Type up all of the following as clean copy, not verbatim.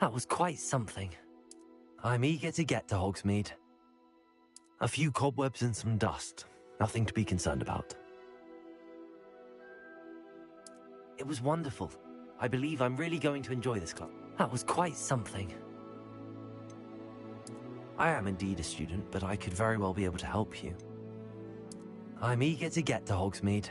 That was quite something. I'm eager to get to Hogsmeade. A few cobwebs and some dust. Nothing to be concerned about. It was wonderful. I believe I'm really going to enjoy this club. That was quite something. I am indeed a student, but I could very well be able to help you. I'm eager to get to Hogsmeade.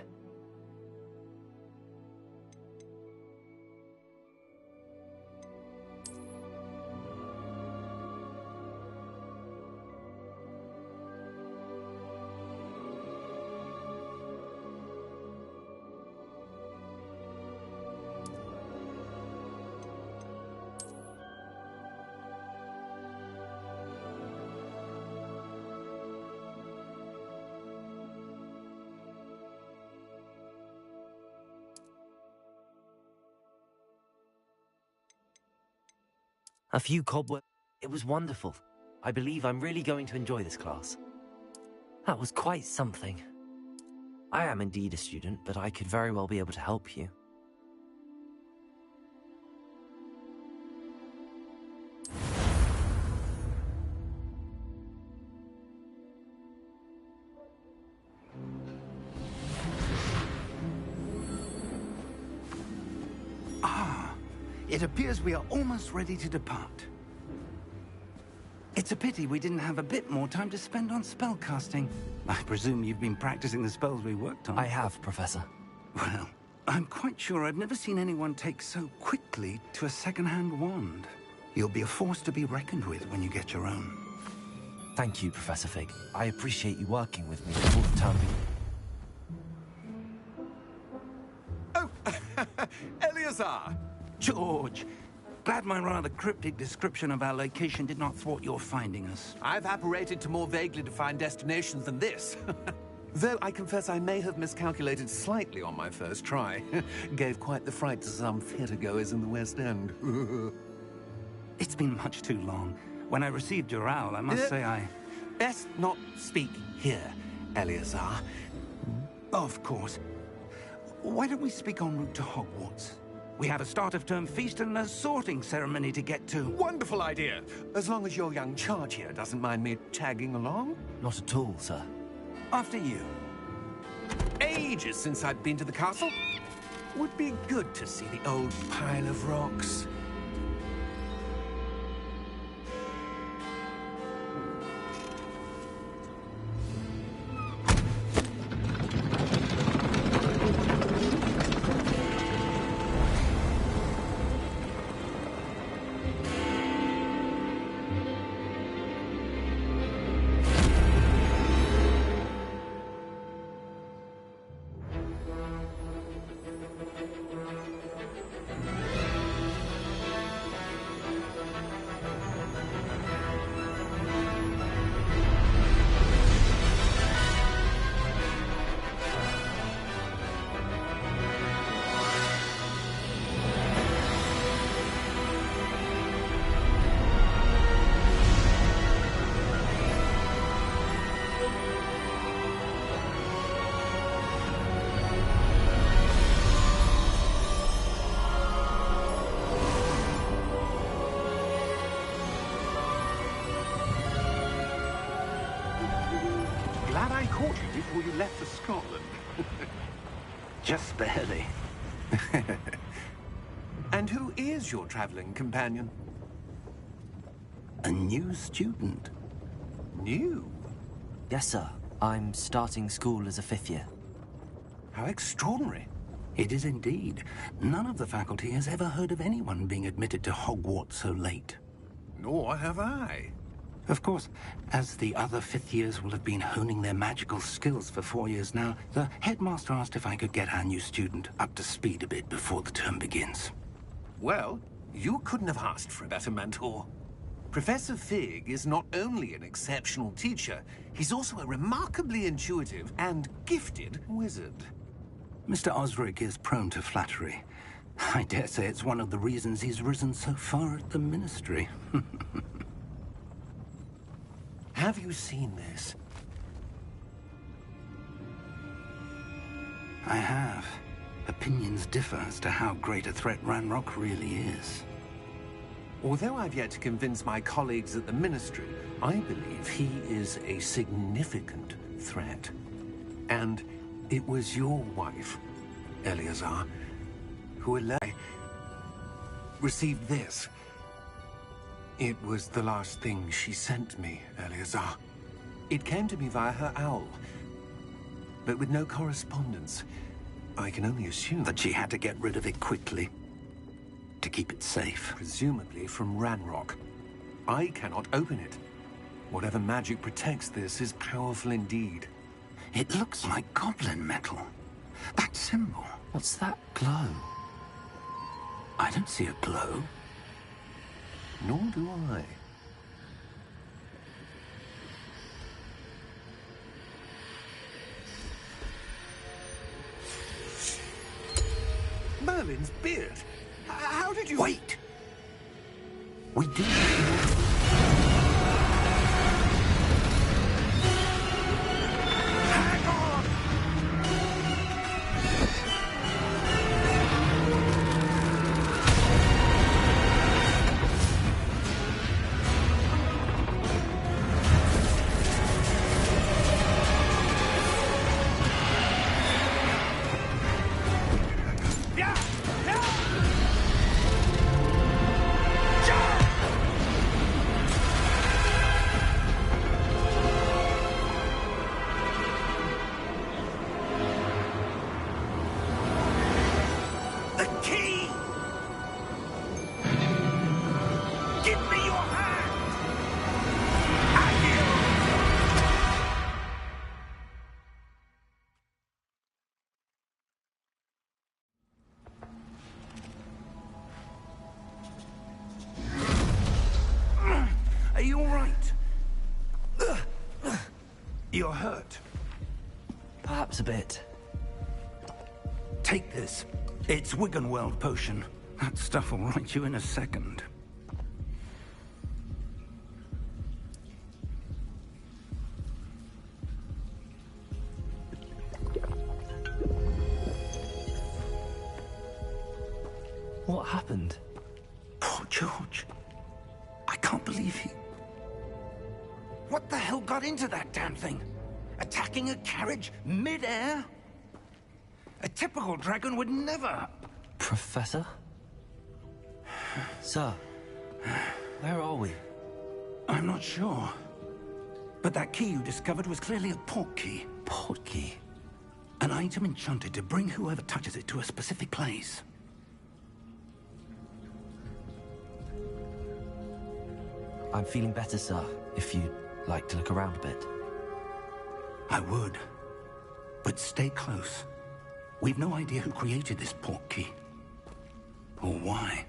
A few cobwebs. It was wonderful. I believe I'm really going to enjoy this class. That was quite something. I am indeed a student, but I could very well be able to help you. It appears we are almost ready to depart. It's a pity we didn't have a bit more time to spend on spellcasting. I presume you've been practicing the spells we worked on. I have, Professor. Well, I'm quite sure I've never seen anyone take so quickly to a second-hand wand. You'll be a force to be reckoned with when you get your own. Thank you, Professor Fig. I appreciate you working with me before the term begins. Oh, Eleazar! George, glad my rather cryptic description of our location did not thwart your finding us. I've apparated to more vaguely defined destinations than this. Though I confess I may have miscalculated slightly on my first try. Gave quite the fright to some theatre-goers in the West End. It's been much too long. When I received your owl, I must say I... Best not speak here, Eleazar. Of course. Why don't we speak en route to Hogwarts? We have a start-of-term feast and a sorting ceremony to get to. Wonderful idea! As long as your young charge here doesn't mind me tagging along. Not at all, sir. After you. Ages since I've been to the castle. Would be good to see the old pile of rocks. Glad I caught you before you left for Scotland. Just barely. And who is your traveling companion? A new student. New? Yes, sir. I'm starting school as a 5th year. How extraordinary. It is indeed. None of the faculty has ever heard of anyone being admitted to Hogwarts so late. Nor have I. Of course, as the other 5th years will have been honing their magical skills for 4 years now, the headmaster asked if I could get our new student up to speed a bit before the term begins. Well, you couldn't have asked for a better mentor. Professor Fig is not only an exceptional teacher, he's also a remarkably intuitive and gifted wizard. Mr. Osric is prone to flattery. I dare say it's one of the reasons he's risen so far at the Ministry. Have you seen this? I have. Opinions differ as to how great a threat Ranrock really is. Although I've yet to convince my colleagues at the Ministry, I believe he is a significant threat. And it was your wife, Eleazar, who received this. It was the last thing she sent me, Eleazar. It came to me via her owl, but with no correspondence. I can only assume That she had to get rid of it quickly to keep it safe. presumably from Ranrock. I cannot open it. Whatever magic protects this is powerful indeed. It looks like goblin metal. That symbol. What's that glow? I don't see a glow. Nor do I. Merlin's beard? How did you... Wait! We do. Hang on! Yeah! Yeah! The key! Give me your hand! Are you all right? You're hurt. Perhaps a bit. Take this. It's Wiggenweld potion. That stuff will right you in a second. What happened? Poor George. I can't believe he... What the hell got into that damn thing? Attacking a carriage mid-air? A typical dragon would never... Professor? Sir, where are we? I'm not sure. But that key you discovered was clearly a port key. Port key? An item enchanted to bring whoever touches it to a specific place. I'm feeling better, sir, if you'd like to look around a bit. I would. But stay close. We've no idea who created this port key. Or why.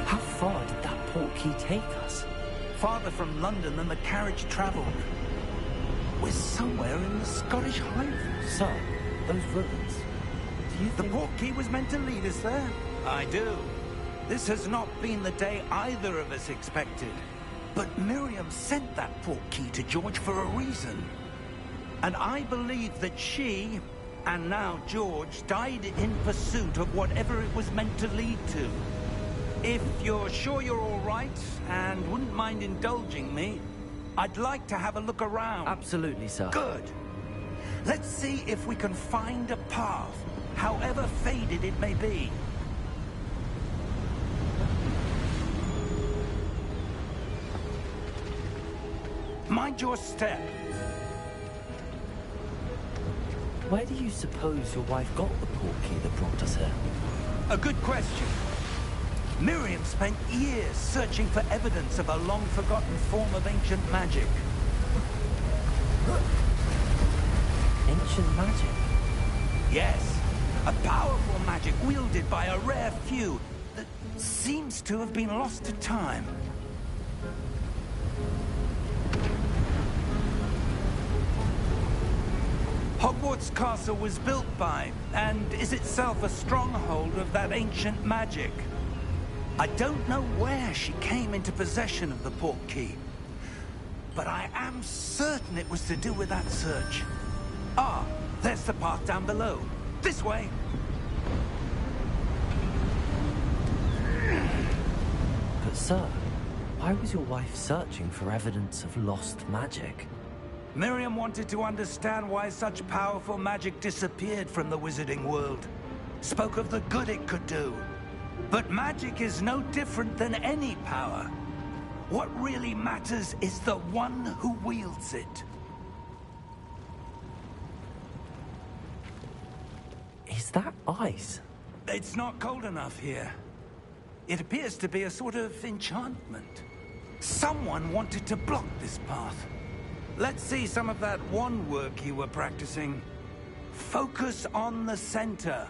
How far did that port key take us? Farther from London than the carriage travelled. We're somewhere in the Scottish Highlands. Sir, those ruins. Do you The think... port key was meant to lead us there? I do. This has not been the day either of us expected. But Miriam sent that port key to George for a reason. And I believe that she, and now George, died in pursuit of whatever it was meant to lead to. If you're sure you're all right and wouldn't mind indulging me, I'd like to have a look around. Absolutely, sir. Good. Let's see if we can find a path, however faded it may be. Mind your step. Where do you suppose your wife got the portkey that brought us here? A good question. Miriam spent years searching for evidence of a long-forgotten form of ancient magic. Ancient magic? Yes, a powerful magic wielded by a rare few that seems to have been lost to time. Hogwarts Castle was built by, and is itself a stronghold of that ancient magic. I don't know where she came into possession of the portkey, but I am certain it was to do with that search. Ah, there's the path down below. This way. But sir, why was your wife searching for evidence of lost magic? Miriam wanted to understand why such powerful magic disappeared from the wizarding world. Spoke of the good it could do. But magic is no different than any power. What really matters is the one who wields it. Is that ice? It's not cold enough here. It appears to be a sort of enchantment. Someone wanted to block this path. Let's see some of that wand work you were practicing. Focus on the center.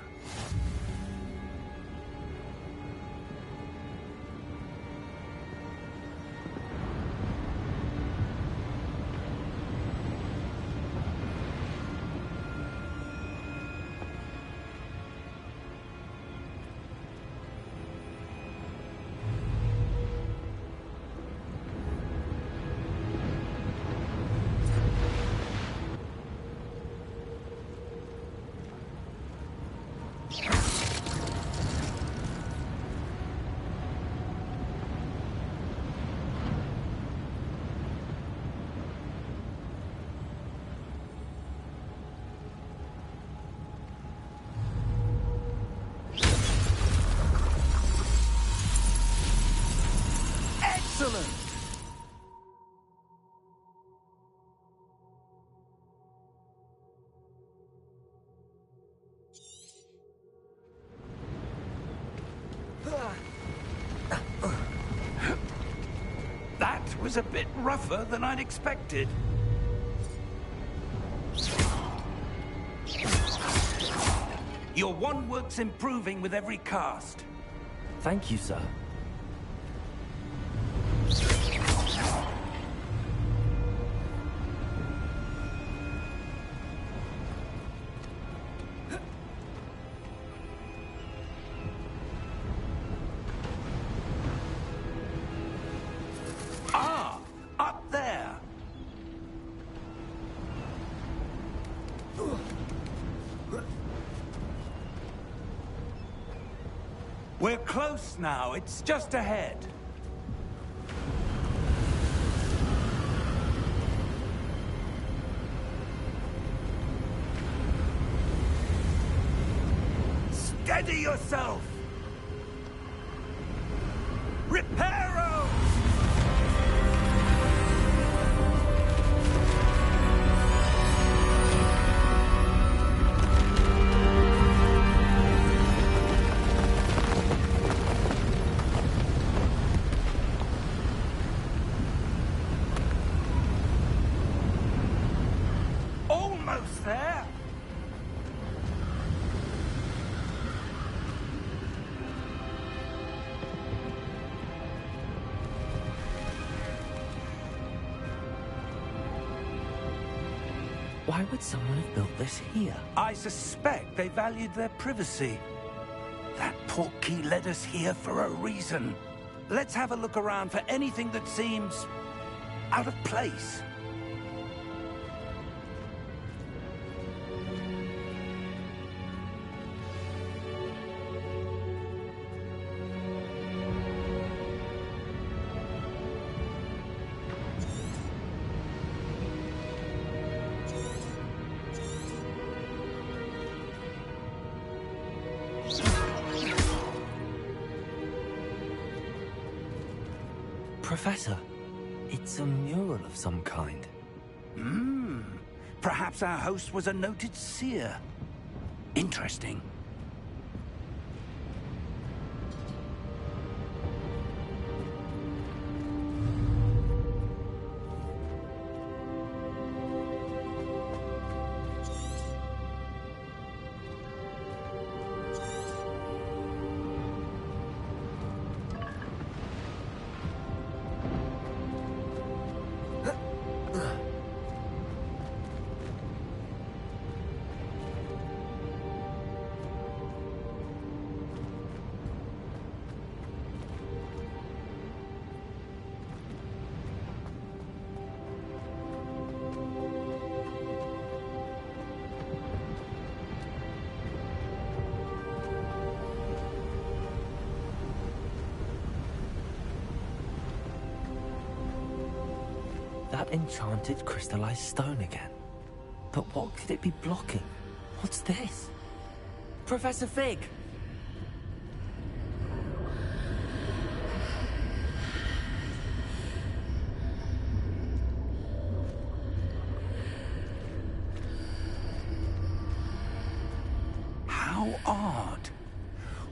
Excellent! That was a bit rougher than I'd expected. Your wand work's improving with every cast. Thank you, sir. Ah, up there. We're close now. It's just ahead. Steady yourself. Reparo! Almost there. Why would someone have built this here? I suspect they valued their privacy. That portkey led us here for a reason. Let's have a look around for anything that seems out of place. Professor, it's a mural of some kind. Perhaps our host was a noted seer. Interesting. That enchanted crystallized stone again. But what could it be blocking? What's this? Professor Fig! How odd.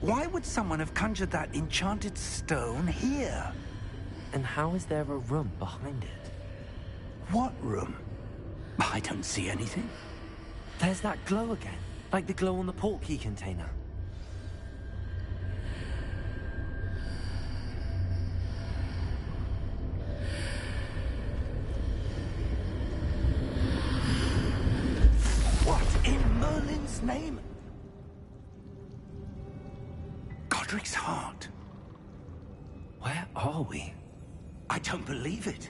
Why would someone have conjured that enchanted stone here? And how is there a room behind it? What room? I don't see anything. There's that glow again, like the glow on the portkey container. What in Merlin's name? Godric's heart. Where are we? I don't believe it.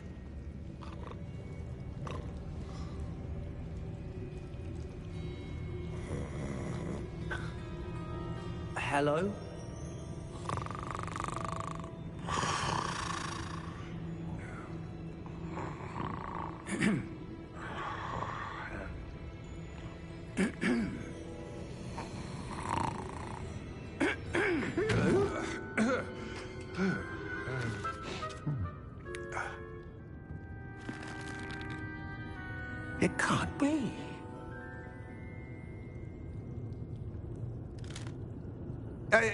Hello? It can't be.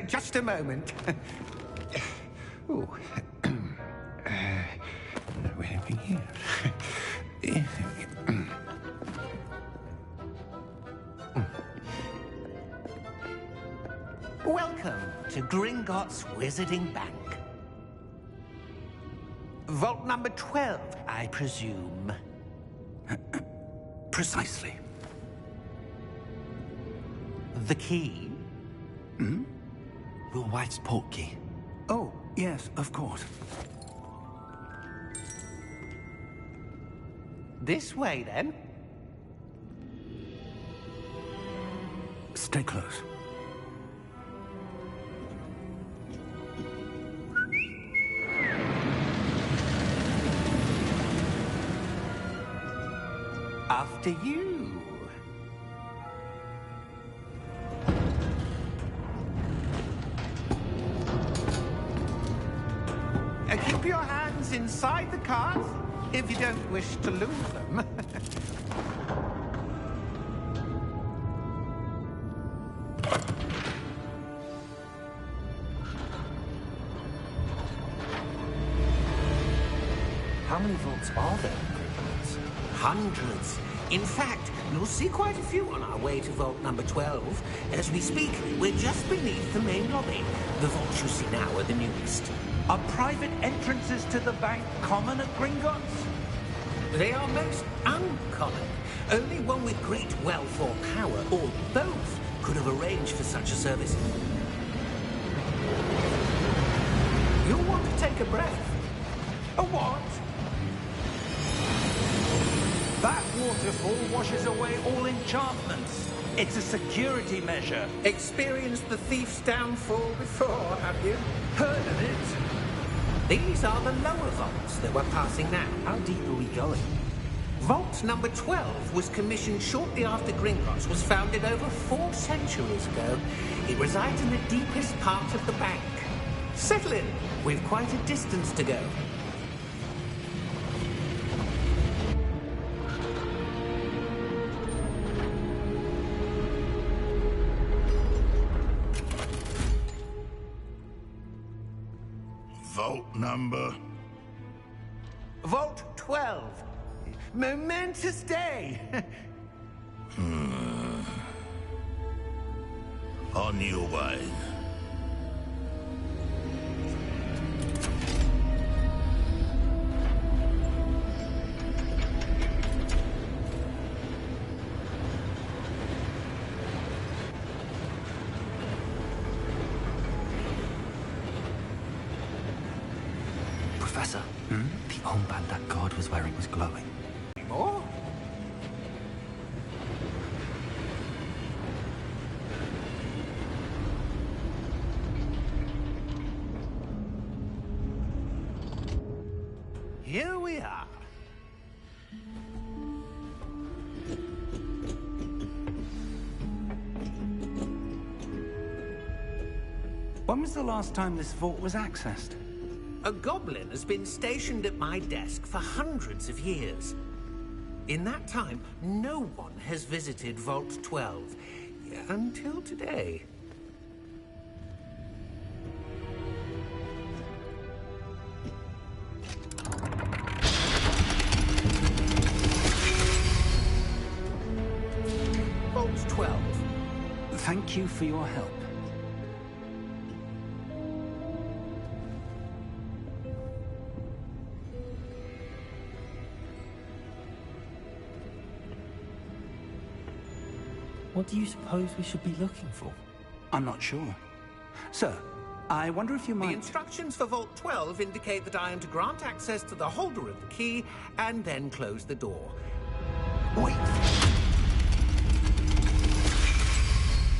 Just a moment. Oh. Where are we here? Welcome to Gringotts Wizarding Bank. Vault number 12, I presume. Precisely. The key? Your wife's portkey. Oh, yes, of course. This way, then. Stay close. After you. Keep your hands inside the cards if you don't wish to lose them. How many vaults are there in Gringotts? Hundreds. In fact, you'll see quite a few on our way to vault number 12. As we speak, we're just beneath the main lobby. The vaults you see now are the newest. Are private entrances to the bank common at Gringotts? They are most uncommon. Only one with great wealth or power, or both, could have arranged for such a service. You'll want to take a breath. A what? That waterfall washes away all enchantments. It's a security measure. Experienced the thief's downfall before, have you? Heard of it? These are the lower vaults that we're passing now. How deep are we going? Vault number 12 was commissioned shortly after Gringotts was founded over 4 centuries ago. It resides in the deepest part of the bank. Settle in. We've quite a distance to go. number? Vault 12. Momentous day. On your way. Professor, the armband that guard was wearing was glowing. More? Here we are. When was the last time this vault was accessed? A goblin has been stationed at my desk for hundreds of years. In that time, no one has visited Vault 12 until today. Vault 12. Thank you for your help. What do you suppose we should be looking for? I'm not sure. Sir, I wonder if you The might... instructions for Vault 12 indicate that I am to grant access to the holder of the key and then close the door. Wait!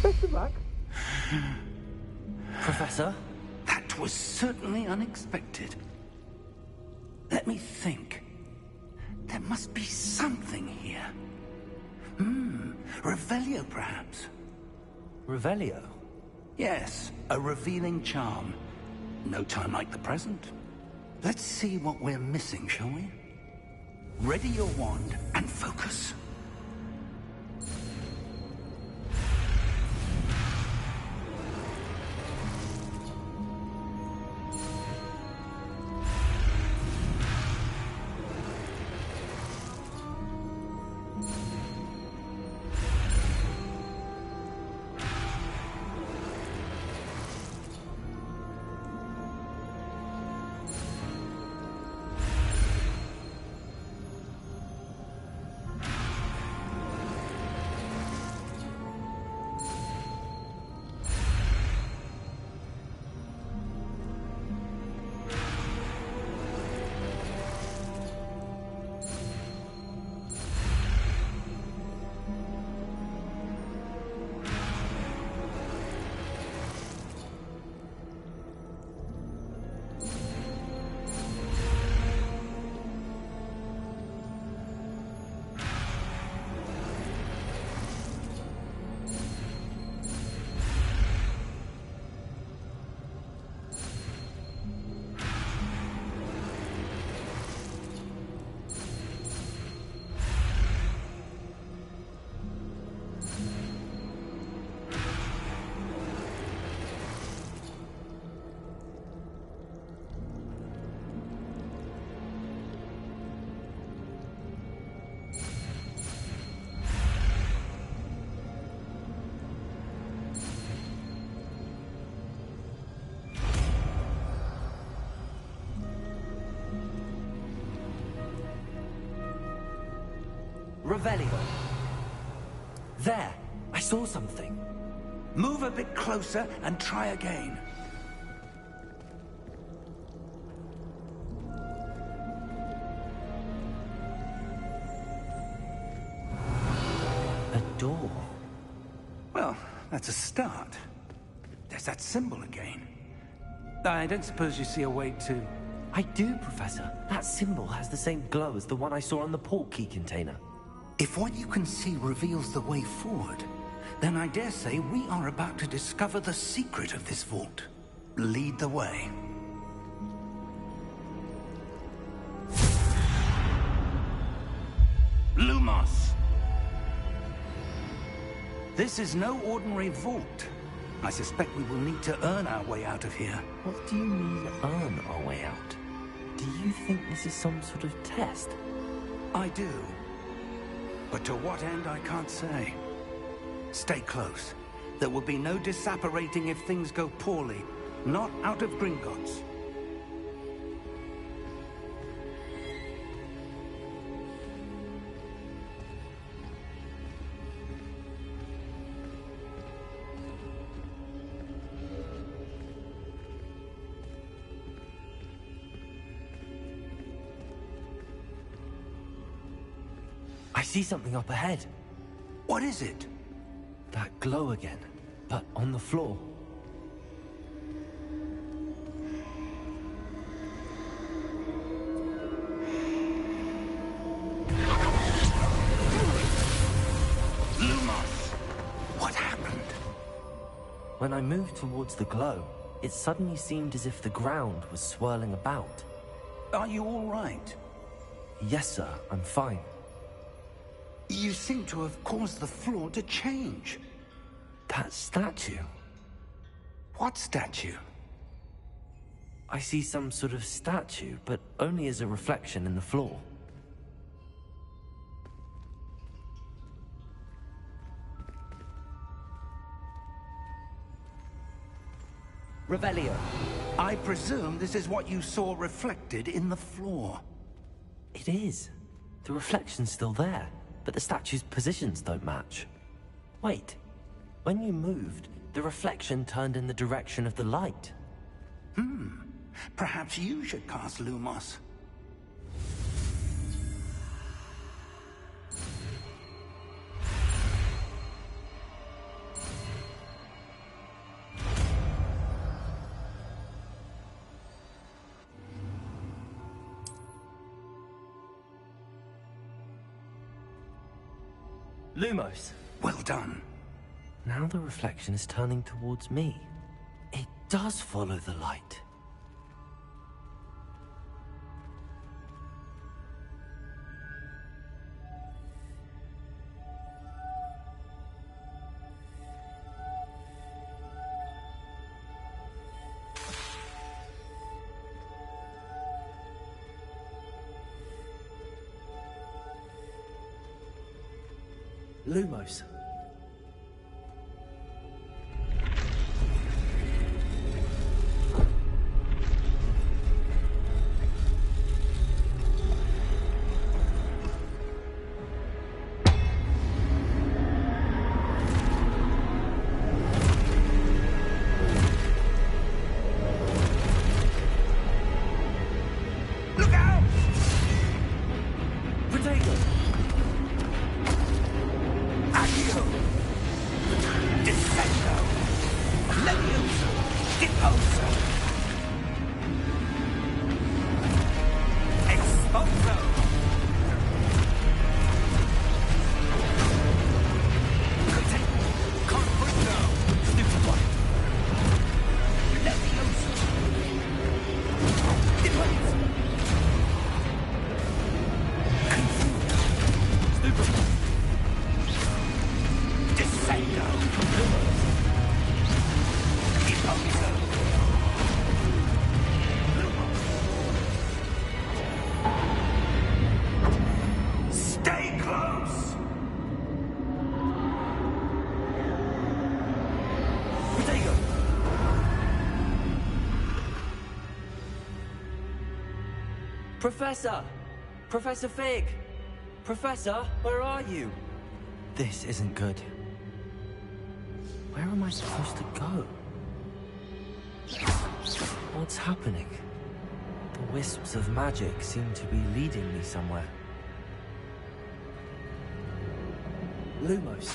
Best of luck. Professor? That was certainly unexpected. Let me think. There must be something here. Revelio, perhaps? Revelio? Yes, a revealing charm. No time like the present. Let's see what we're missing, shall we? Ready your wand and focus. Revelio. There! I saw something. Move a bit closer and try again. A door. Well, that's a start. There's that symbol again. I don't suppose you see a way to... I do, Professor. That symbol has the same glow as the one I saw on the port key container. If what you can see reveals the way forward, then I dare say we are about to discover the secret of this vault. Lead the way. Lumos! This is no ordinary vault. I suspect we will need to earn our way out of here. What do you mean, earn our way out? Do you think this is some sort of test? I do. But to what end, I can't say. Stay close. There will be no disapparating if things go poorly. Not out of Gringotts. I see something up ahead. What is it? That glow again, but on the floor. Lumos! What happened? When I moved towards the glow, it suddenly seemed as if the ground was swirling about. Are you all right? Yes, sir, I'm fine. You seem to have caused the floor to change. That statue. What statue? I see some sort of statue, but only as a reflection in the floor. Revelio. I presume this is what you saw reflected in the floor. It is. The reflection's still there, but the statue's positions don't match. Wait. When you moved, the reflection turned in the direction of the light. Perhaps you should cast Lumos. Lumos! Well done. Now the reflection is turning towards me. It does follow the light. Lumos. Look out! Potato! Accio! Descendo! Levioso! Deposo! Exposo! Confringo! Stupid one! Levioso! Deposo! Stupid! Descendo! Deposo! Stay close! Potato! Professor! Professor Fig! Professor, where are you? This isn't good. Where am I supposed to go? What's happening? The wisps of magic seem to be leading me somewhere. Lumos.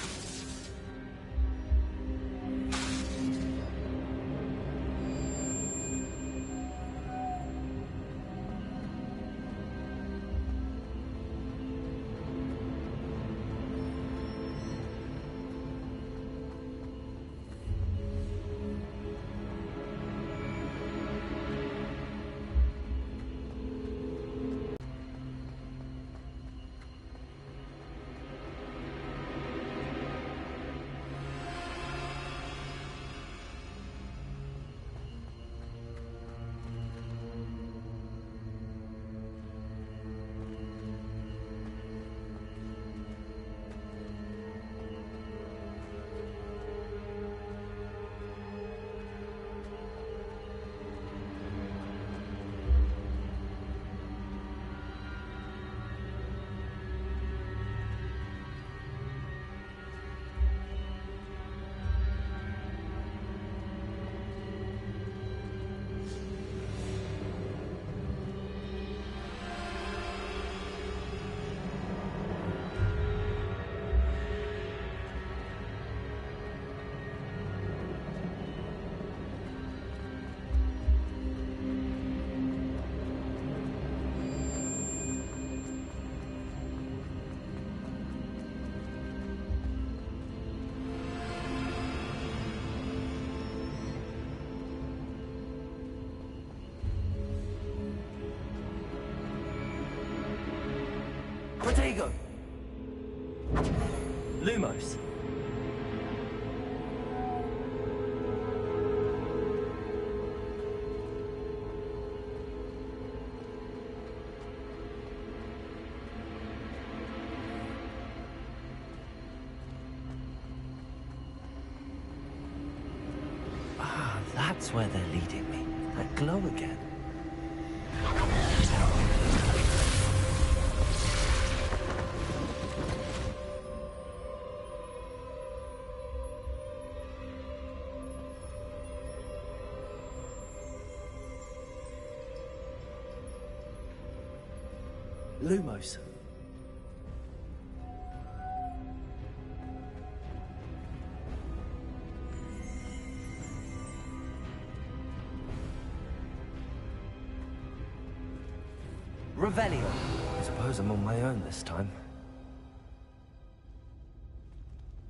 Protego! Lumos. Ah, that's where they're leading me. That glow again. Lumos. Revelio. I suppose I'm on my own this time.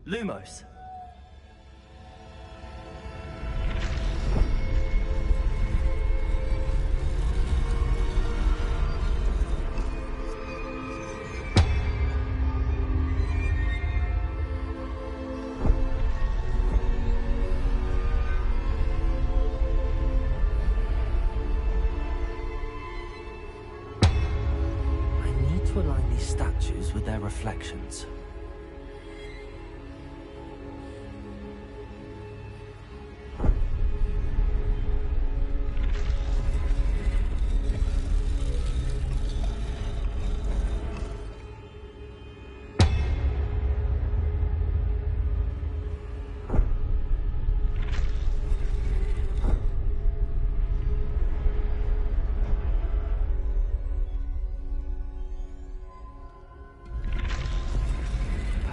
Lumos. To align these statues with their reflections.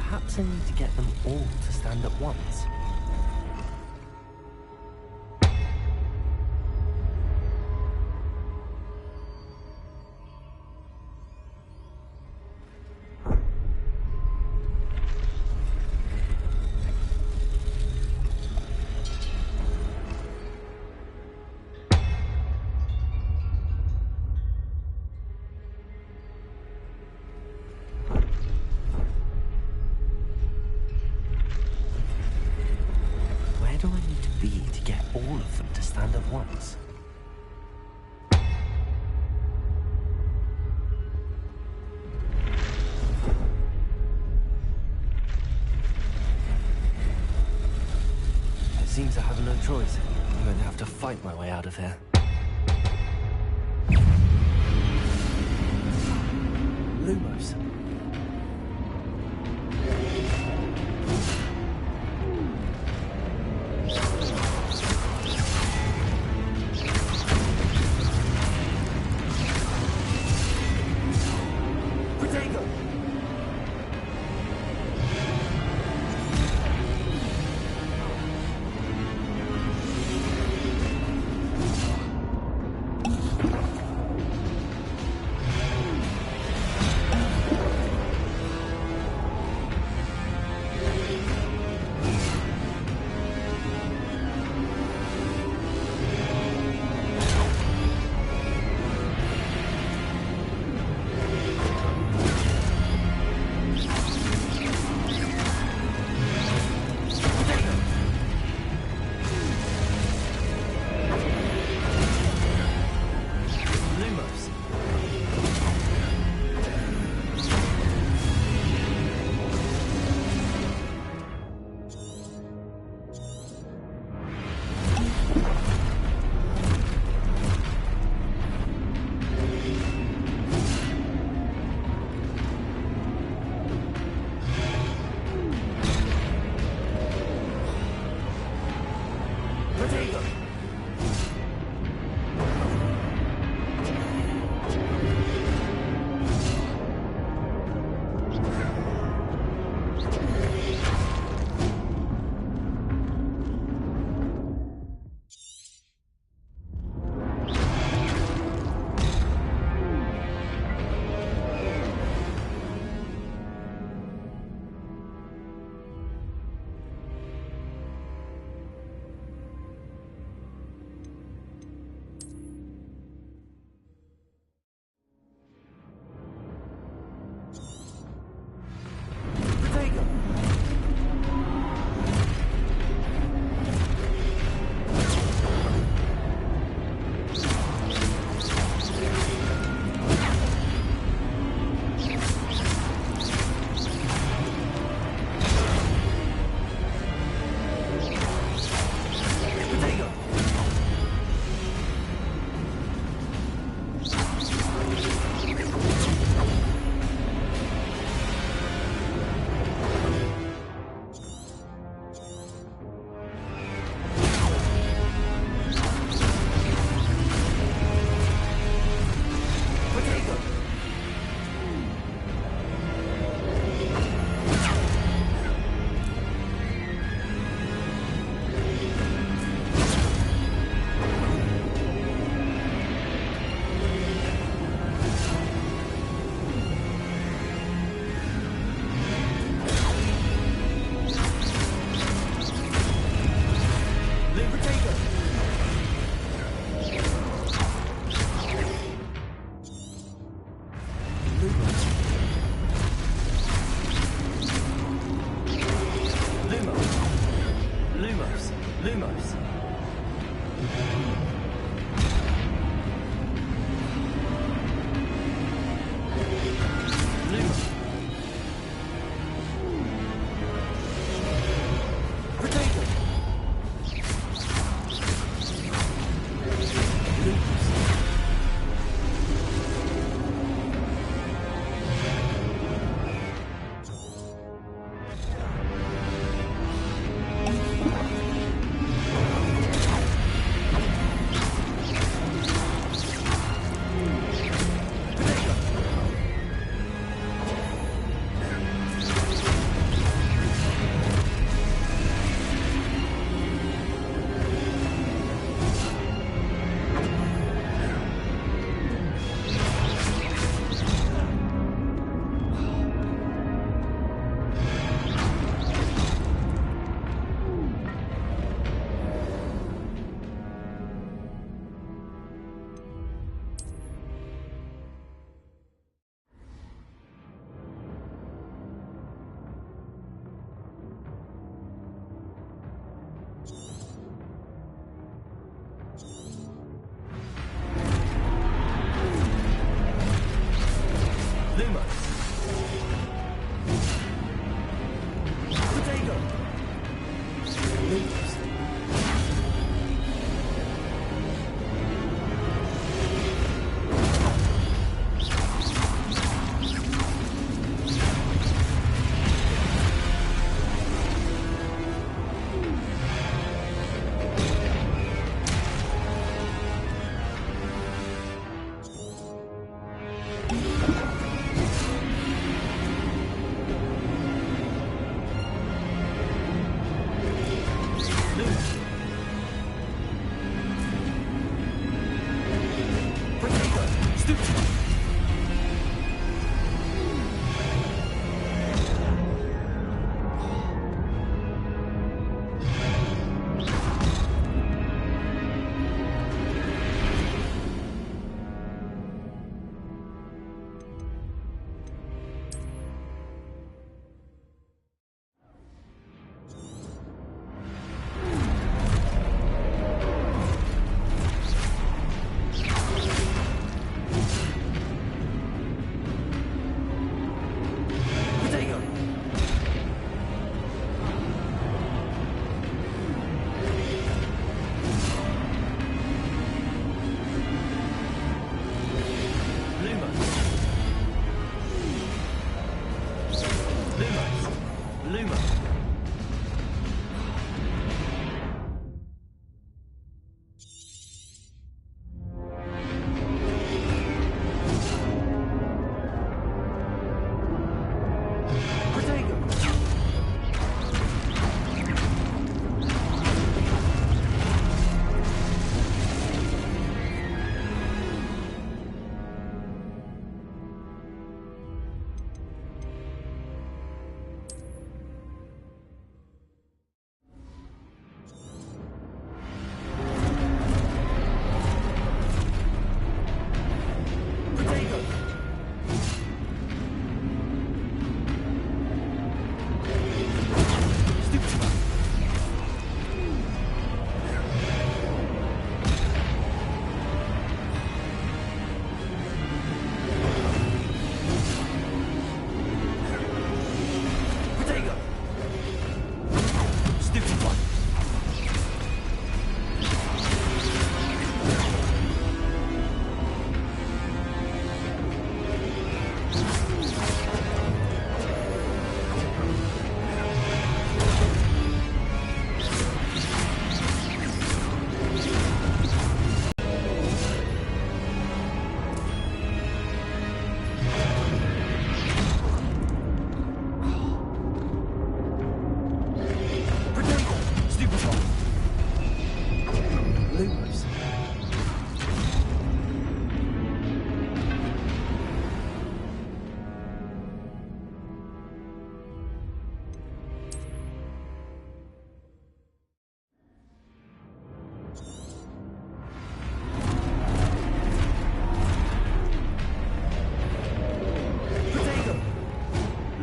Perhaps I need to get them all to stand at once. Where do I need to be to get all of them to stand at once? It seems I have no choice. I'm going to have to fight my way out of here. Lumos.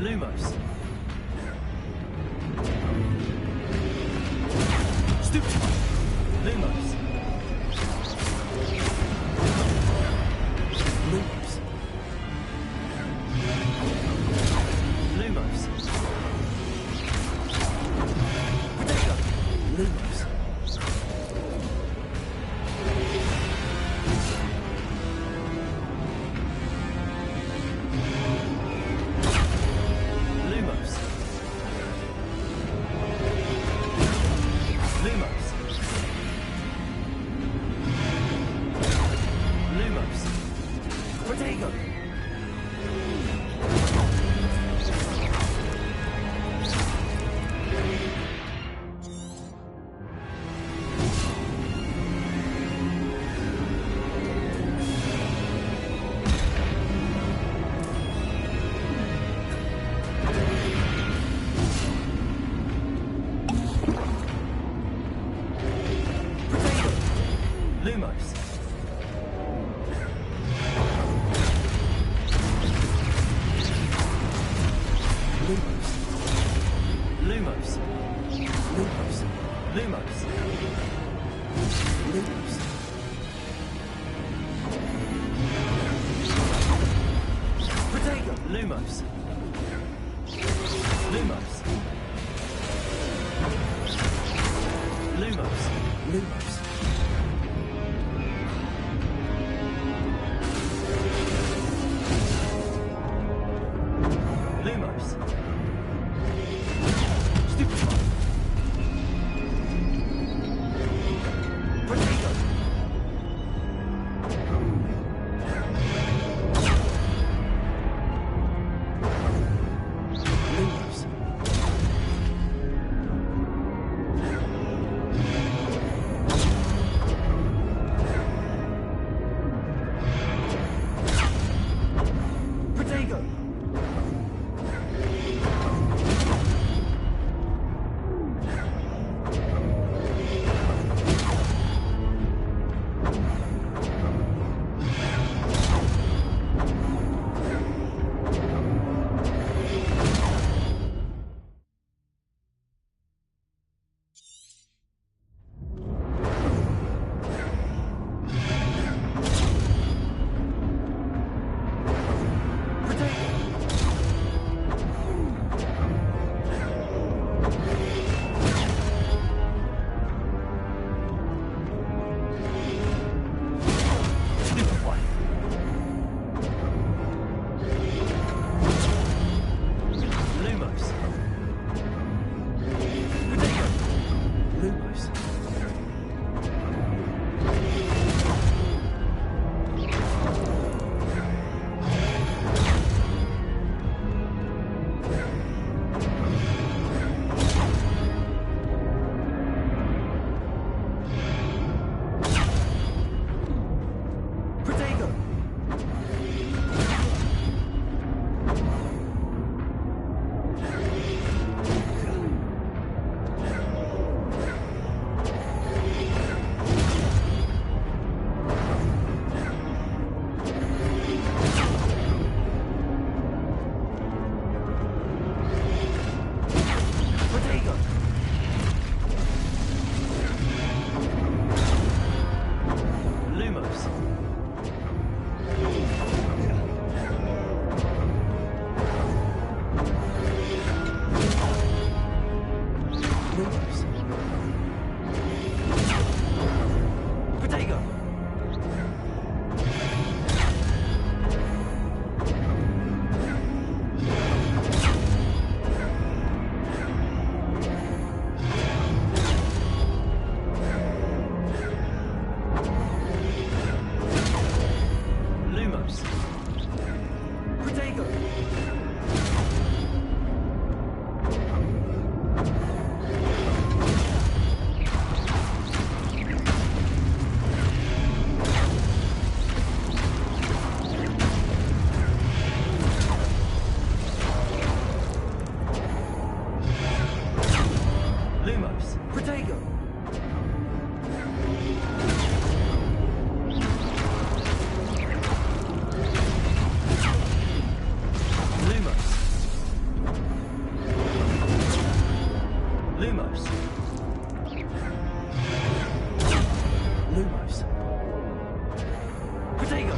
Lumos. Lumos. Lumos. Lumos. Lumos. Lumos. Stupefy. Protego. Lumos. Protego. Stupefy. Lumos. Protego. Lumos. Protego. Protego. Lumos. Lumos. Protego. Lumos. Protego. Lumos. Protego. Lumos. Lumos. Lumos. Protego.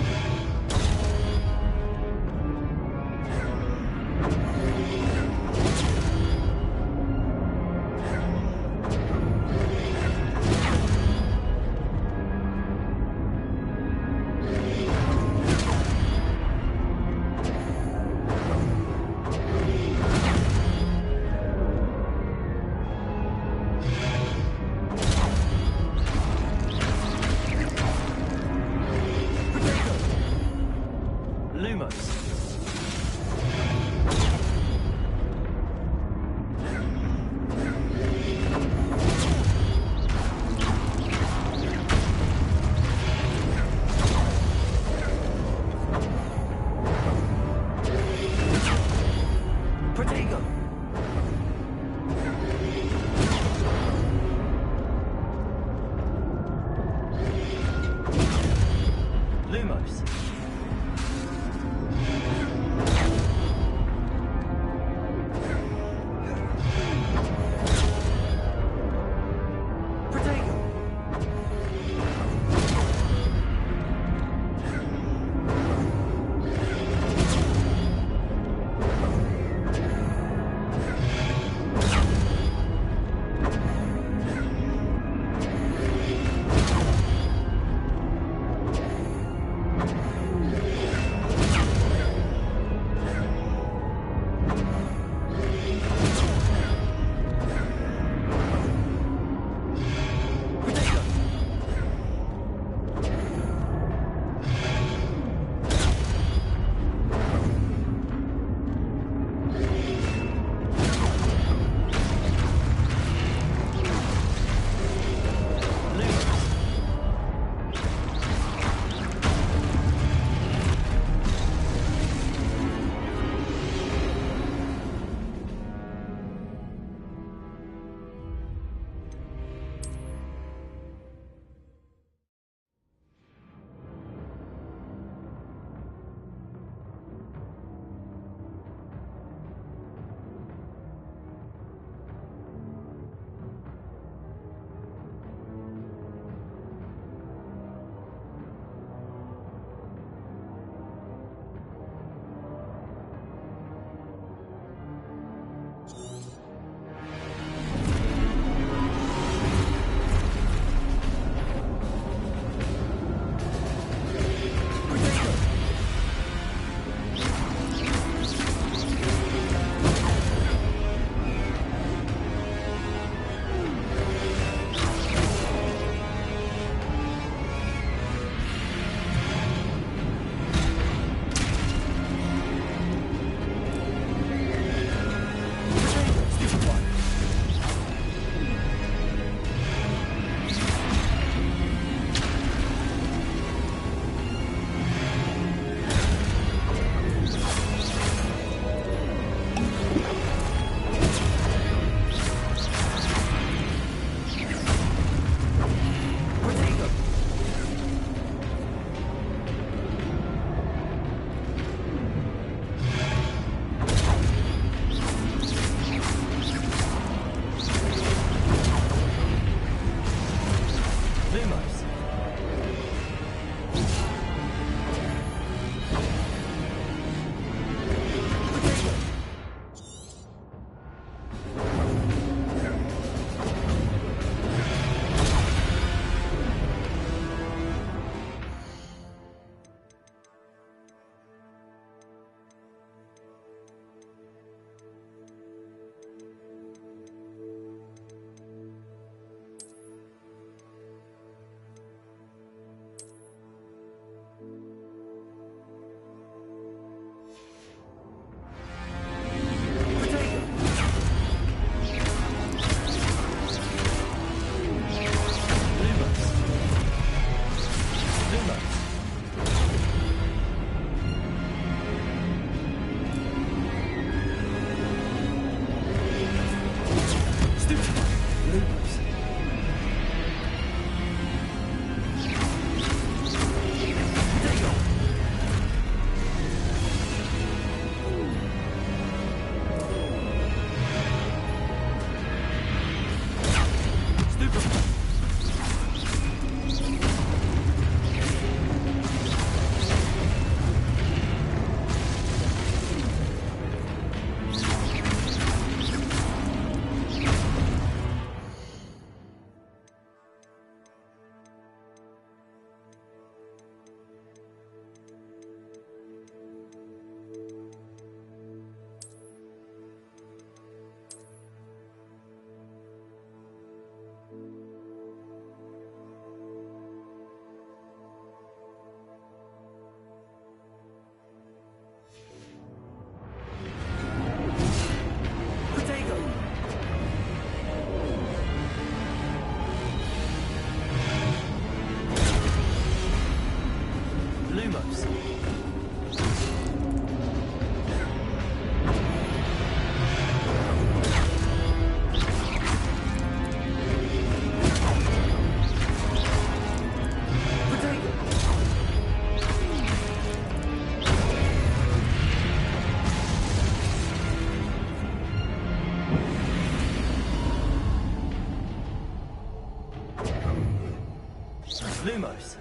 Lumos.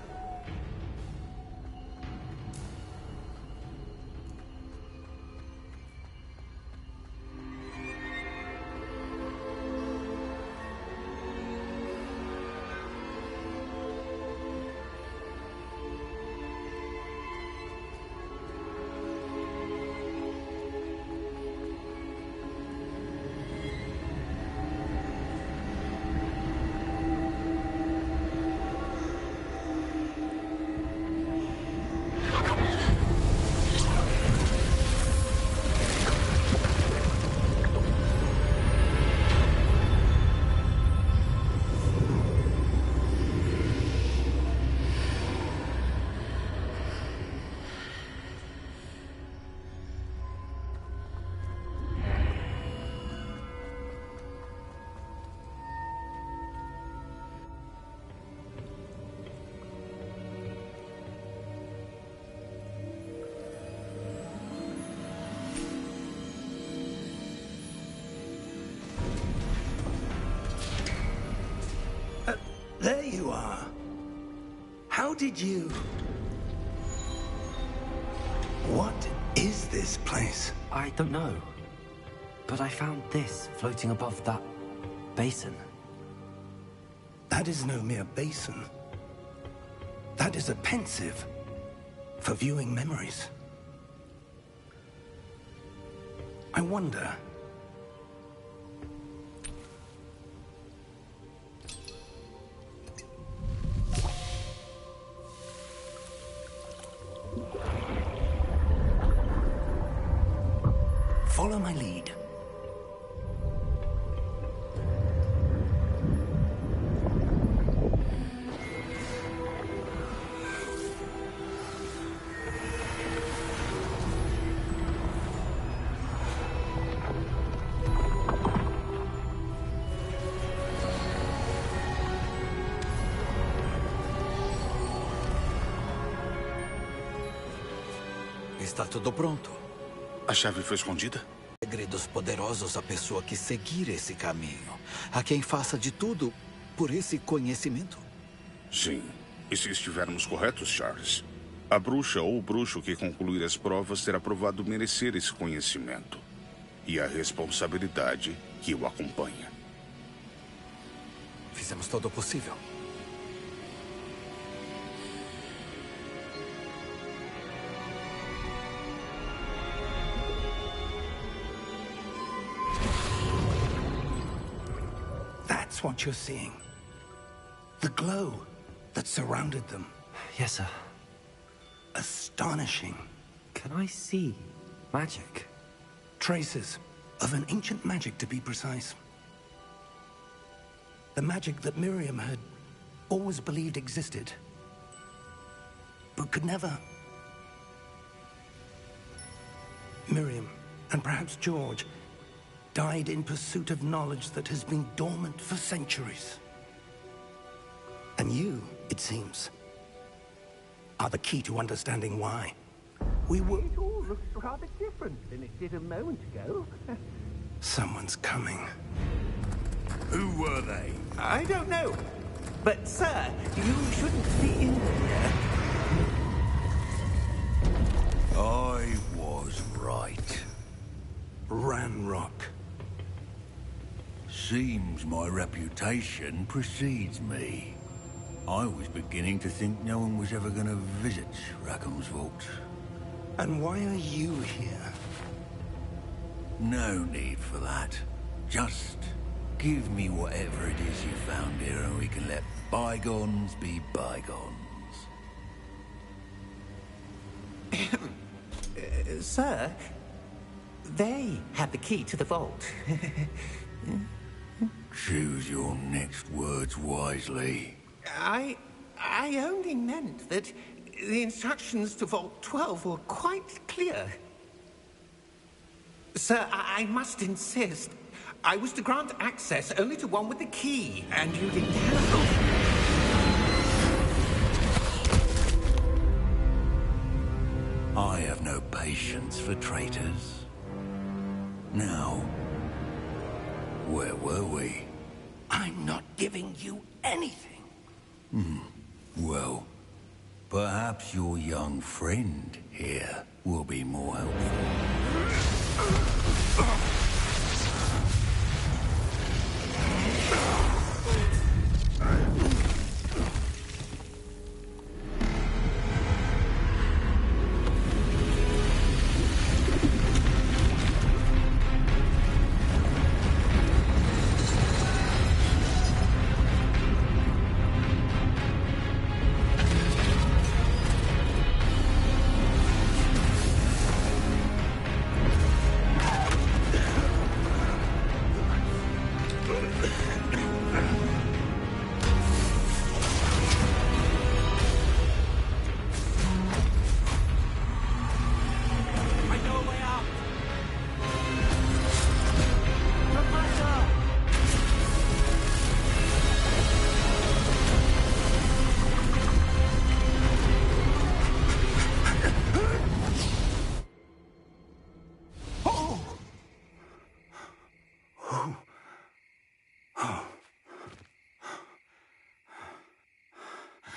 There you are. How did you... What is this place? I don't know. But I found this floating above that basin. That is no mere basin. That is a pensive for viewing memories. I wonder... Follow my lead. Está tudo pronto. A chave foi escondida? Segredos poderosos à pessoa que seguir esse caminho. A quem faça de tudo por esse conhecimento. Sim. E se estivermos corretos, Charles? A bruxa ou o bruxo que concluir as provas terá provado merecer esse conhecimento. E a responsabilidade que o acompanha. Fizemos todo o possível. That's what you're seeing. The glow that surrounded them. Yes, sir. Astonishing. Can I see magic? Traces of an ancient magic, to be precise. The magic that Miriam had always believed existed, but could never. Miriam, and perhaps George, died in pursuit of knowledge that has been dormant for centuries. And you, it seems, are the key to understanding why. We were... It all looks rather different than it did a moment ago. Someone's coming. Who were they? I don't know. But, sir, you shouldn't be in here. I was right. Ranrock. Seems my reputation precedes me. I was beginning to think no one was ever going to visit Rackham's vault. And why are you here? No need for that. Just give me whatever it is you found here and we can let bygones be bygones. Sir, they had the key to the vault. Choose your next words wisely. I only meant that the instructions to Vault 12 were quite clear. Sir, I must insist. I was to grant access only to one with the key, and you didn't have... I have no patience for traitors. Now, where were we? I'm not giving you anything. Well, perhaps your young friend here will be more helpful.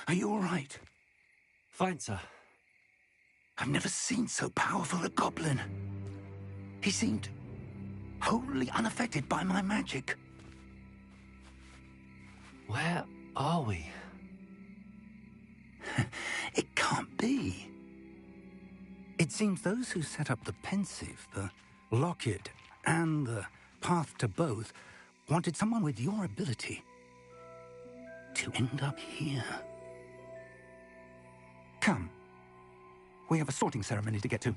Are you all right? Fine, sir. I've never seen so powerful a goblin. He seemed wholly unaffected by my magic. Where are we? It can't be. It seems those who set up the pensive, the locket, and the path to both wanted someone with your ability to end up here. Come. We have a sorting ceremony to get to.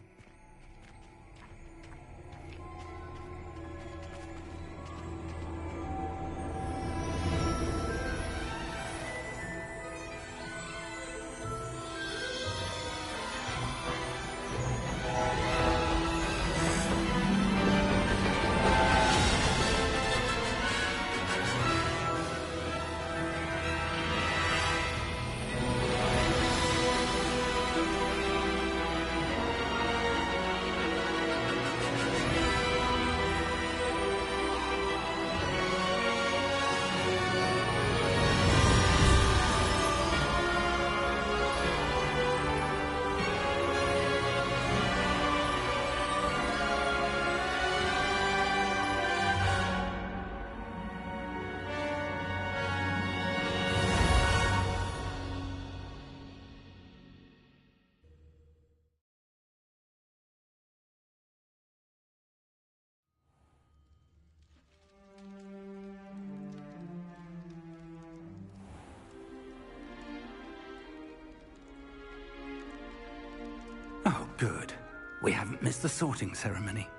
Oh, good. We haven't missed the sorting ceremony.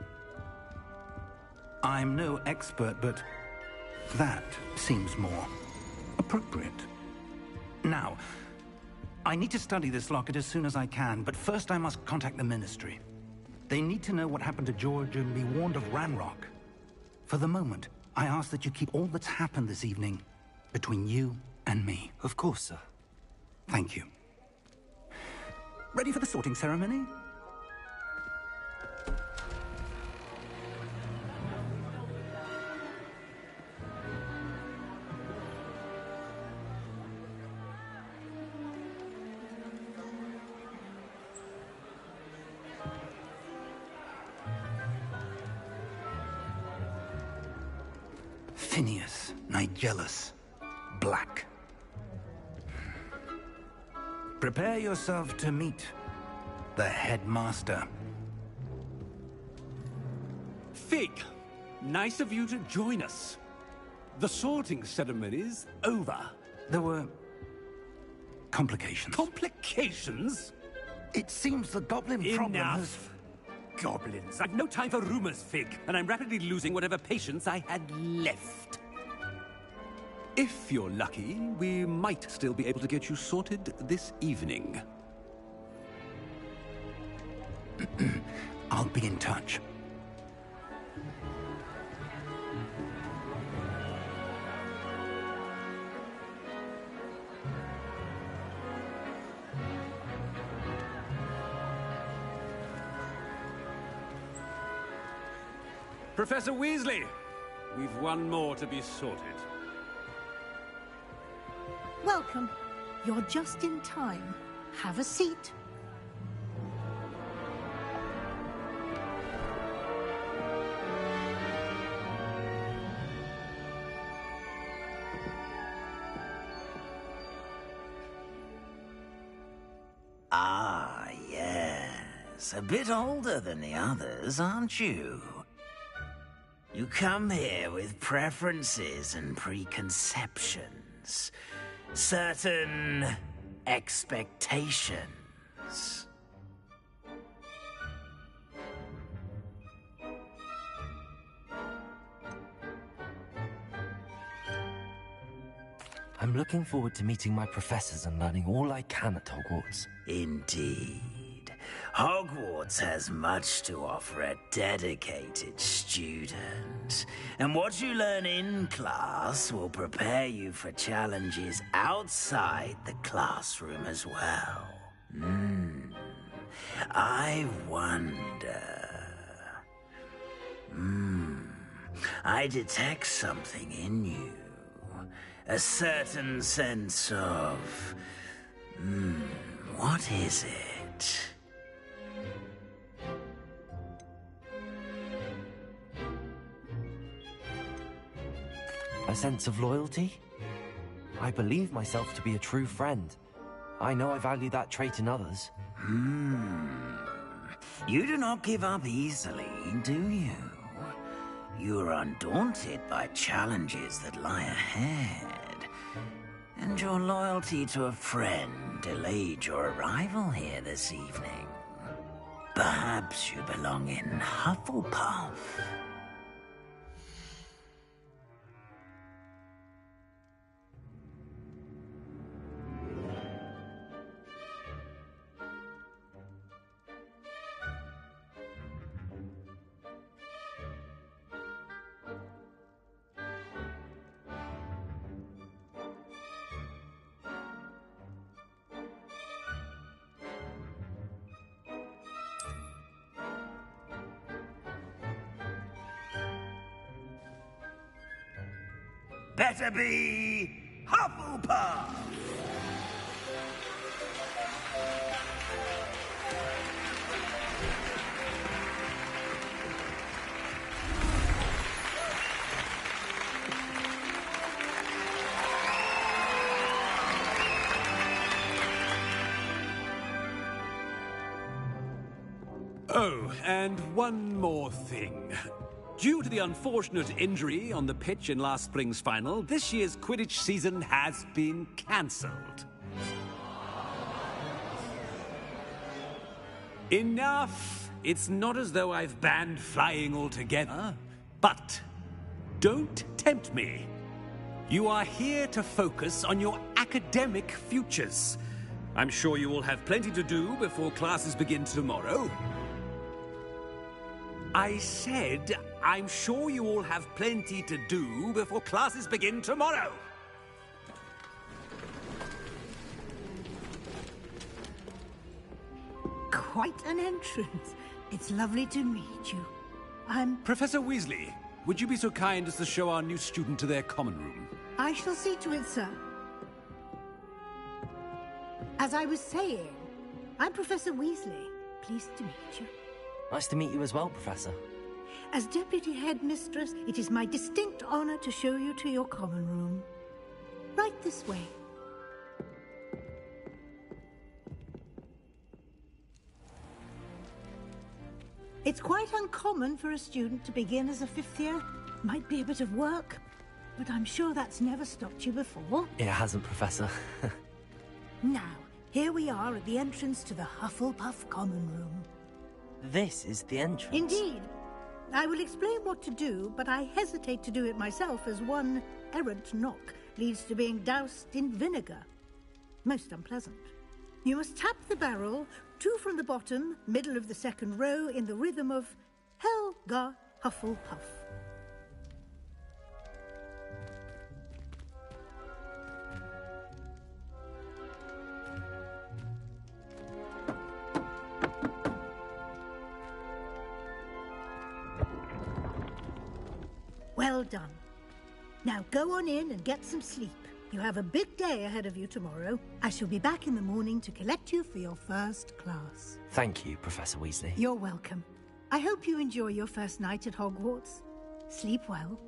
I'm no expert, but that seems more appropriate. Now, I need to study this locket as soon as I can, but first I must contact the Ministry. They need to know what happened to George and be warned of Ranrock. For the moment, I ask that you keep all that's happened this evening between you and me. Of course, sir. Thank you. Ready for the sorting ceremony? Phineas, Nigellus, Black. Prepare yourself to meet the headmaster. Fig, nice of you to join us. The sorting ceremony's over. There were complications. Complications? It seems the goblin problem has... Enough. Goblins. I've no time for rumors, Fig, and I'm rapidly losing whatever patience I had left. If you're lucky, we might still be able to get you sorted this evening. I'll be in touch. Professor Weasley, we've one more to be sorted. Welcome. You're just in time. Have a seat. Ah, yes. A bit older than the others, aren't you? You come here with preferences and preconceptions. Certain expectations. I'm looking forward to meeting my professors and learning all I can at Hogwarts. Indeed. Hogwarts has much to offer a dedicated student. And what you learn in class will prepare you for challenges outside the classroom as well. I wonder... I detect something in you. A certain sense of... what is it? A sense of loyalty? I believe myself to be a true friend. I know I value that trait in others. You do not give up easily, do you? You are undaunted by challenges that lie ahead. And your loyalty to a friend delayed your arrival here this evening. Perhaps you belong in Hufflepuff. Better be Hufflepuff! Oh, and one more thing. Due to the unfortunate injury on the pitch in last spring's final, this year's Quidditch season has been cancelled. Enough! It's not as though I've banned flying altogether. But don't tempt me. You are here to focus on your academic futures. I'm sure you will have plenty to do before classes begin tomorrow. I said, I'm sure you all have plenty to do before classes begin tomorrow. Quite an entrance. It's lovely to meet you. I'm... Professor Weasley, would you be so kind as to show our new student to their common room? I shall see to it, sir. As I was saying, I'm Professor Weasley. Pleased to meet you. Nice to meet you as well, Professor. As Deputy Headmistress, it is my distinct honor to show you to your common room. Right this way. It's quite uncommon for a student to begin as a fifth year. Might be a bit of work, but I'm sure that's never stopped you before. It hasn't, Professor. Now, here we are at the entrance to the Hufflepuff common room. This is the entrance. Indeed. I will explain what to do, but I hesitate to do it myself as one errant knock leads to being doused in vinegar. Most unpleasant. You must tap the barrel, 2 from the bottom, middle of the second row, in the rhythm of Helga Hufflepuff. Well done. Now go on in and get some sleep. You have a big day ahead of you tomorrow. I shall be back in the morning to collect you for your first class. Thank you, Professor Weasley. You're welcome. I hope you enjoy your first night at Hogwarts. Sleep well.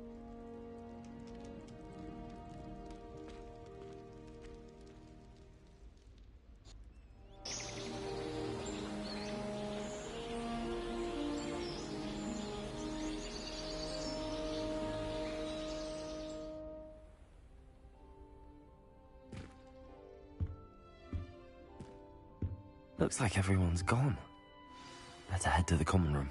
Looks like everyone's gone. Better head to the common room.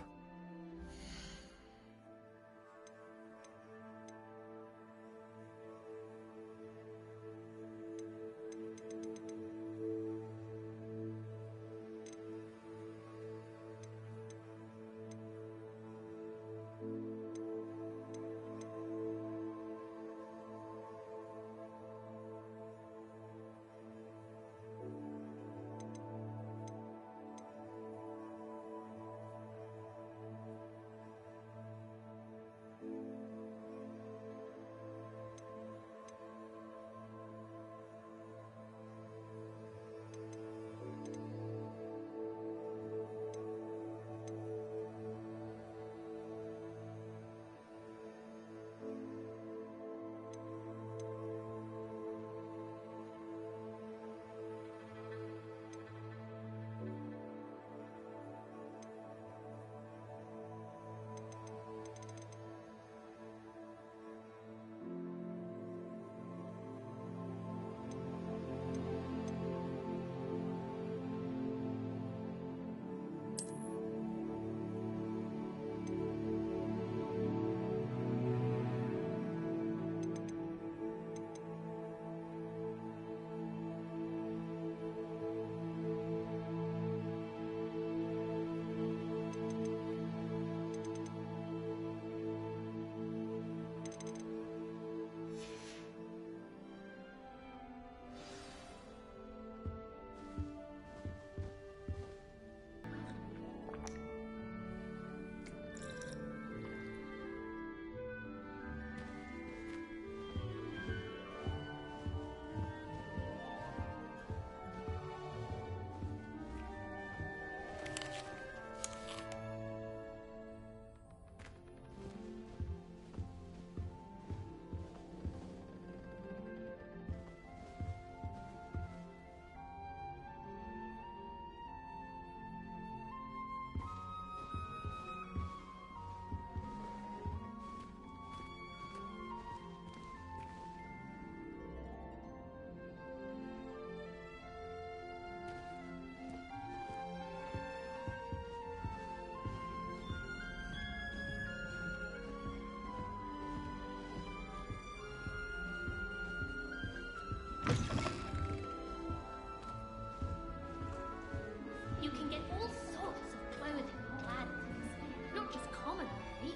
You can get all sorts of clothing from Gladys. Not just common either.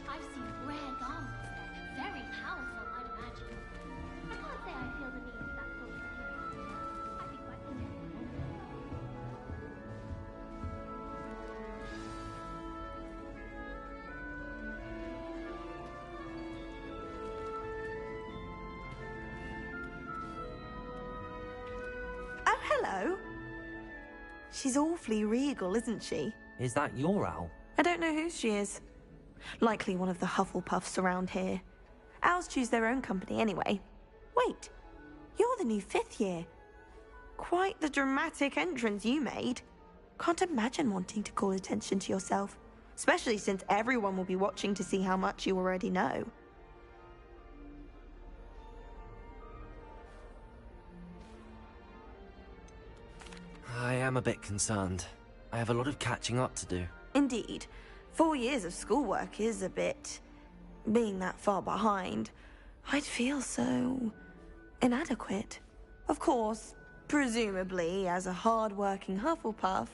I've seen rare garments. Very powerful, I'd imagine. I can't say I feel the need for that sort of thing. I'd be quite interested. Oh, hello. She's awfully regal, isn't she? Is that your owl? I don't know who she is. Likely one of the Hufflepuffs around here. Owls choose their own company anyway. Wait, you're the new 5th year. Quite the dramatic entrance you made. Can't imagine wanting to call attention to yourself, especially since everyone will be watching to see how much you already know. I am a bit concerned. I have a lot of catching up to do. Indeed. 4 years of schoolwork is a bit... Being that far behind, I'd feel so... inadequate. Of course, presumably, as a hard-working Hufflepuff,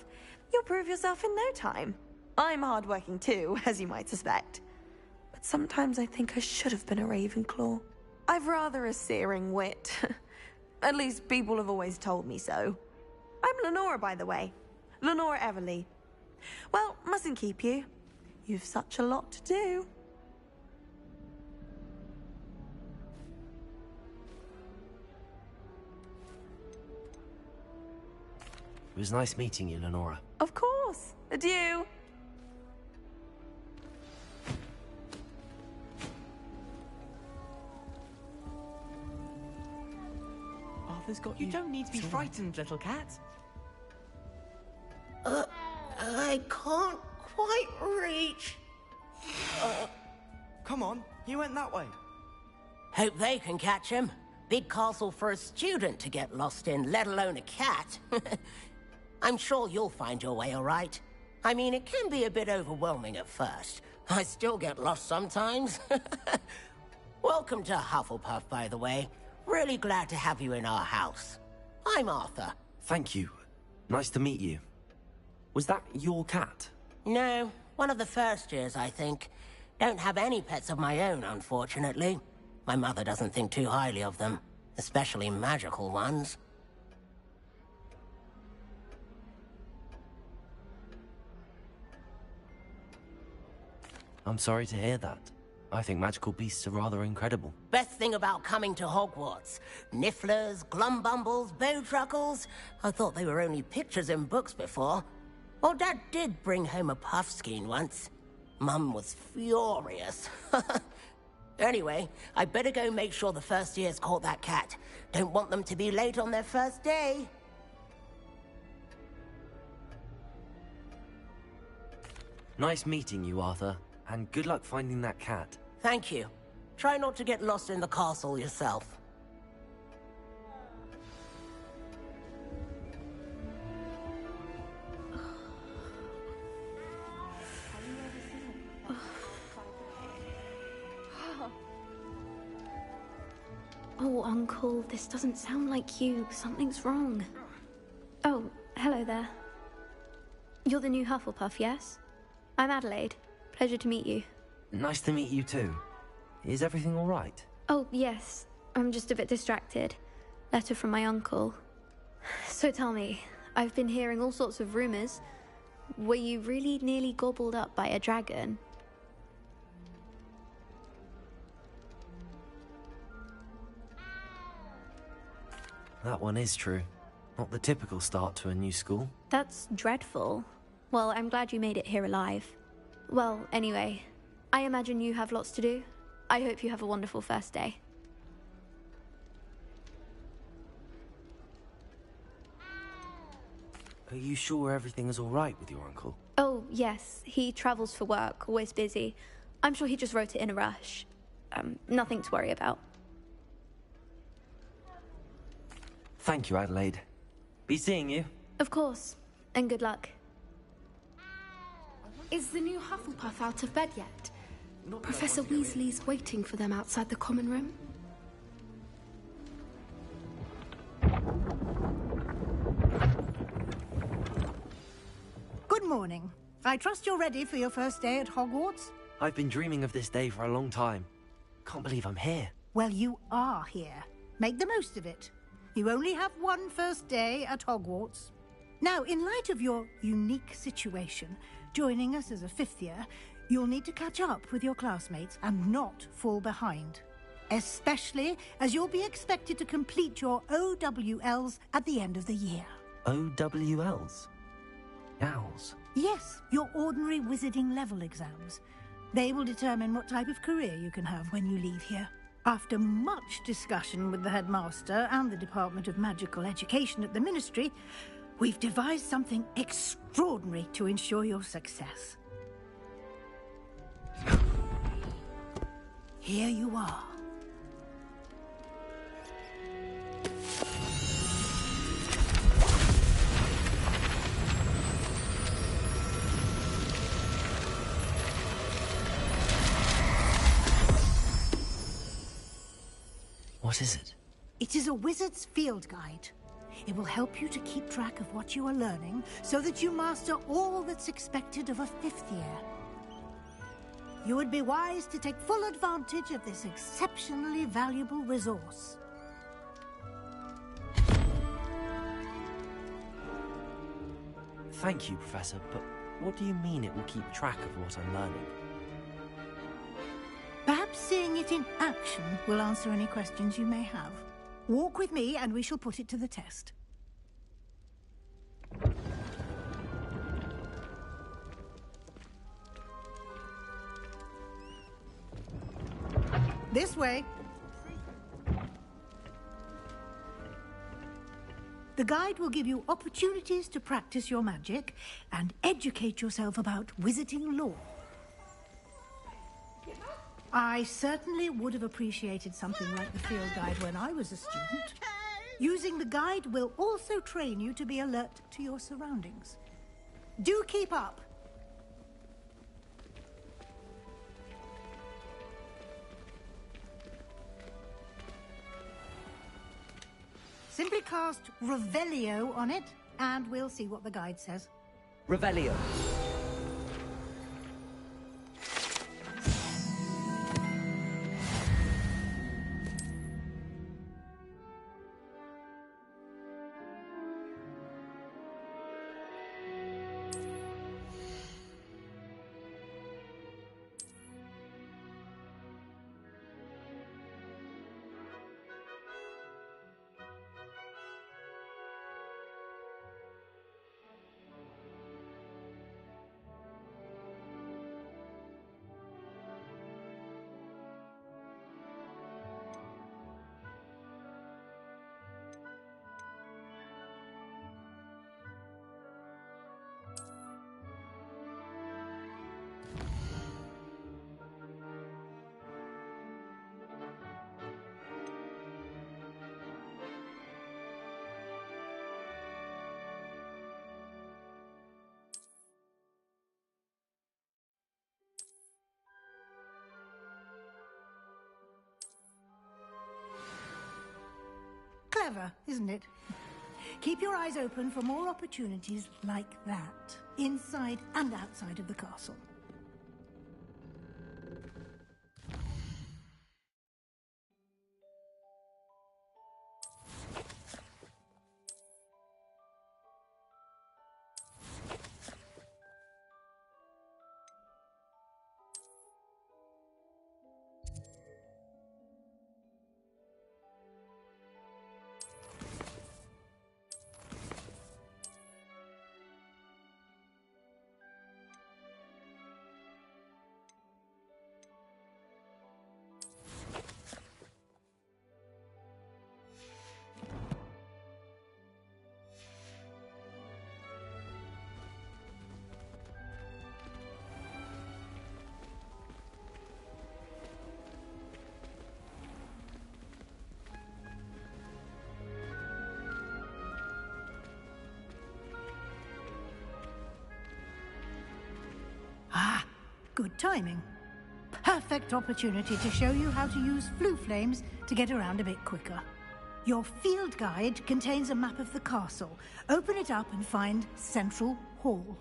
you'll prove yourself in no time. I'm hard-working too, as you might suspect. But sometimes I think I should have been a Ravenclaw. I've rather a searing wit. At least people have always told me so. I'm Lenora, by the way. Lenora Everly. Well, mustn't keep you. You've such a lot to do. It was nice meeting you, Lenora. Of course. Adieu. Arthur's got you. You don't need to be frightened, little cat. I can't quite reach. Come on, you went that way. Hope they can catch him. Big castle for a student to get lost in, let alone a cat. I'm sure you'll find your way all right. I mean, it can be a bit overwhelming at first. I still get lost sometimes. Welcome to Hufflepuff, by the way. Really glad to have you in our house. I'm Arthur. Thank you. Nice to meet you. Was that your cat? No, one of the first years, I think. Don't have any pets of my own, unfortunately. My mother doesn't think too highly of them, especially magical ones. I'm sorry to hear that. I think magical beasts are rather incredible. Best thing about coming to Hogwarts. Nifflers, glumbumbles, bowtruckles. I thought they were only pictures in books before. Well, Dad did bring home a puffskein once. Mum was furious. Anyway, I better go make sure the first years caught that cat. Don't want them to be late on their first day. Nice meeting you, Arthur. And good luck finding that cat. Thank you. Try not to get lost in the castle yourself. Oh, Uncle, this doesn't sound like you. Something's wrong. Oh, hello there. You're the new Hufflepuff, yes? I'm Adelaide. Pleasure to meet you. Nice to meet you too. Is everything all right? Oh, yes. I'm just a bit distracted. Letter from my uncle. So tell me, I've been hearing all sorts of rumors. Were you really nearly gobbled up by a dragon? That one is true. Not the typical start to a new school. That's dreadful. Well, I'm glad you made it here alive. Well, anyway, I imagine you have lots to do. I hope you have a wonderful first day. Are you sure everything is all right with your uncle? Oh, yes. He travels for work, always busy. I'm sure he just wrote it in a rush. Nothing to worry about. Thank you, Adelaide. Be seeing you. Of course. And good luck. Is the new Hufflepuff out of bed yet? Professor Weasley's waiting for them outside the common room. Good morning. I trust you're ready for your first day at Hogwarts? I've been dreaming of this day for a long time. Can't believe I'm here. Well, you are here. Make the most of it. You only have one first day at Hogwarts. Now, in light of your unique situation, joining us as a fifth year, you'll need to catch up with your classmates and not fall behind. Especially as you'll be expected to complete your OWLs at the end of the year. OWLs? Owls? Yes, your ordinary wizarding level exams. They will determine what type of career you can have when you leave here. After much discussion with the headmaster and the Department of Magical Education at the Ministry, we've devised something extraordinary to ensure your success. Here you are. What is it? It is a wizard's field guide. It will help you to keep track of what you are learning so that you master all that's expected of a fifth year. You would be wise to take full advantage of this exceptionally valuable resource. Thank you, Professor, but what do you mean it will keep track of what I'm learning? Perhaps seeing it in action will answer any questions you may have. Walk with me and we shall put it to the test. This way. The guide will give you opportunities to practice your magic and educate yourself about wizarding lore. I certainly would have appreciated something like the field guide when I was a student. Using the guide will also train you to be alert to your surroundings. Do keep up. Simply cast Revelio on it, and we'll see what the guide says. Revelio. Clever, isn't it? Keep your eyes open for more opportunities like that, inside and outside of the castle. Ah, good timing. Perfect opportunity to show you how to use flue flames to get around a bit quicker. Your field guide contains a map of the castle. Open it up and find Central Hall.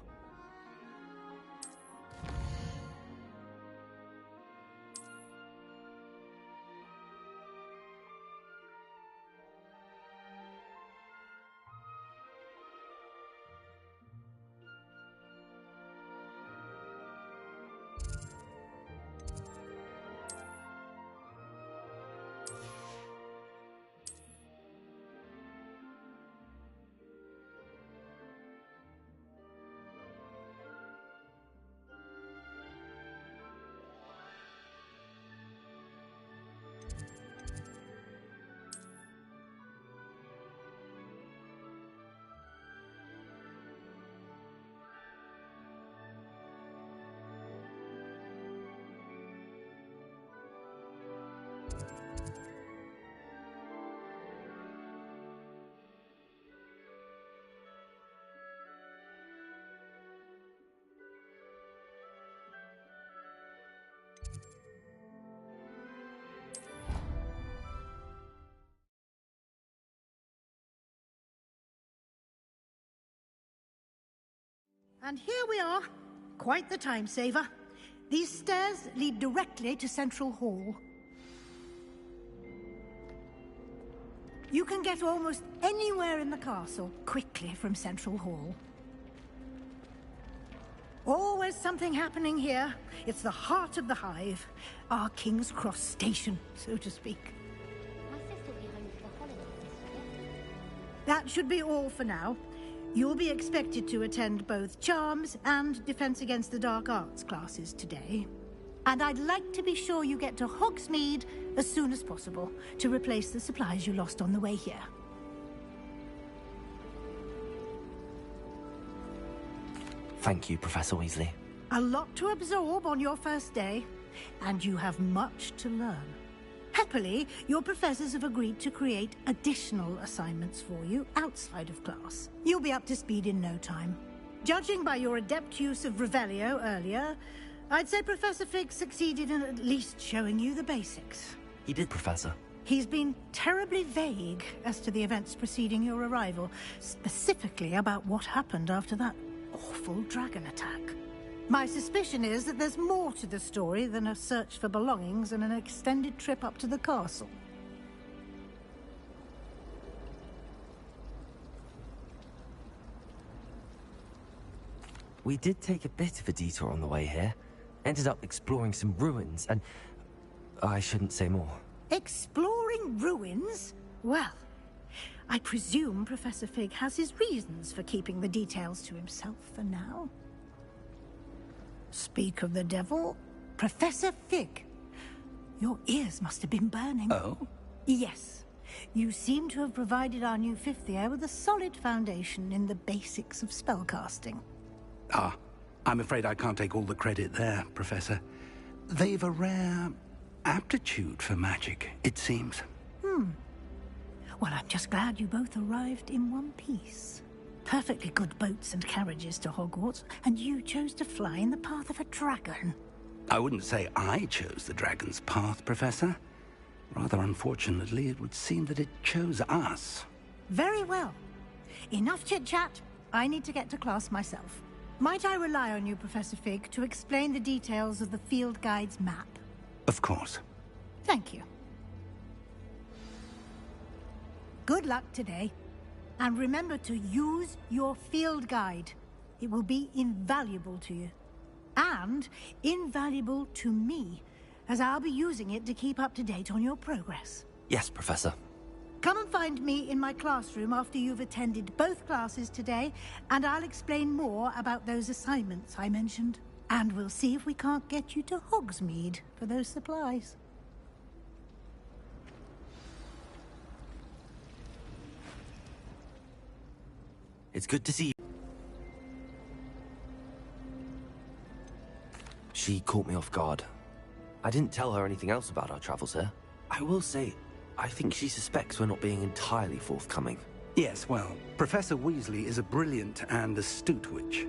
And here we are. Quite the time saver. These stairs lead directly to Central Hall. You can get almost anywhere in the castle quickly from Central Hall. Always something happening here. It's the heart of the hive. Our King's Cross station, so to speak. My sister will be home for the holidays this year. That should be all for now. You'll be expected to attend both Charms and Defense Against the Dark Arts classes today. And I'd like to be sure you get to Hogsmeade as soon as possible to replace the supplies you lost on the way here. Thank you, Professor Weasley. A lot to absorb on your first day, and you have much to learn. Happily, your professors have agreed to create additional assignments for you outside of class. You'll be up to speed in no time. Judging by your adept use of Revelio earlier, I'd say Professor Fig succeeded in at least showing you the basics. He did, Professor. He's been terribly vague as to the events preceding your arrival, specifically about what happened after that awful dragon attack. My suspicion is that there's more to the story than a search for belongings and an extended trip up to the castle. We did take a bit of a detour on the way here. Ended up exploring some ruins, and I shouldn't say more. Exploring ruins? Well, I presume Professor Fig has his reasons for keeping the details to himself for now. Speak of the devil, Professor Fig. Your ears must have been burning. Oh? Yes. You seem to have provided our new fifth year with a solid foundation in the basics of spellcasting. Ah, I'm afraid I can't take all the credit there, Professor. They've a rare aptitude for magic, it seems. Well, I'm just glad you both arrived in one piece. Perfectly good boats and carriages to Hogwarts, and you chose to fly in the path of a dragon. I wouldn't say I chose the dragon's path, Professor. Rather unfortunately, it would seem that it chose us. Very well. Enough chit-chat. I need to get to class myself. Might I rely on you, Professor Fig, to explain the details of the field guide's map? Of course. Thank you. Good luck today. And remember to use your field guide. It will be invaluable to you. And invaluable to me, as I'll be using it to keep up to date on your progress. Yes, Professor. Come and find me in my classroom after you've attended both classes today, and I'll explain more about those assignments I mentioned. And we'll see if we can't get you to Hogsmeade for those supplies. It's good to see you. She caught me off guard. I didn't tell her anything else about our travels here. I will say, I think she suspects we're not being entirely forthcoming. Yes, well, Professor Weasley is a brilliant and astute witch.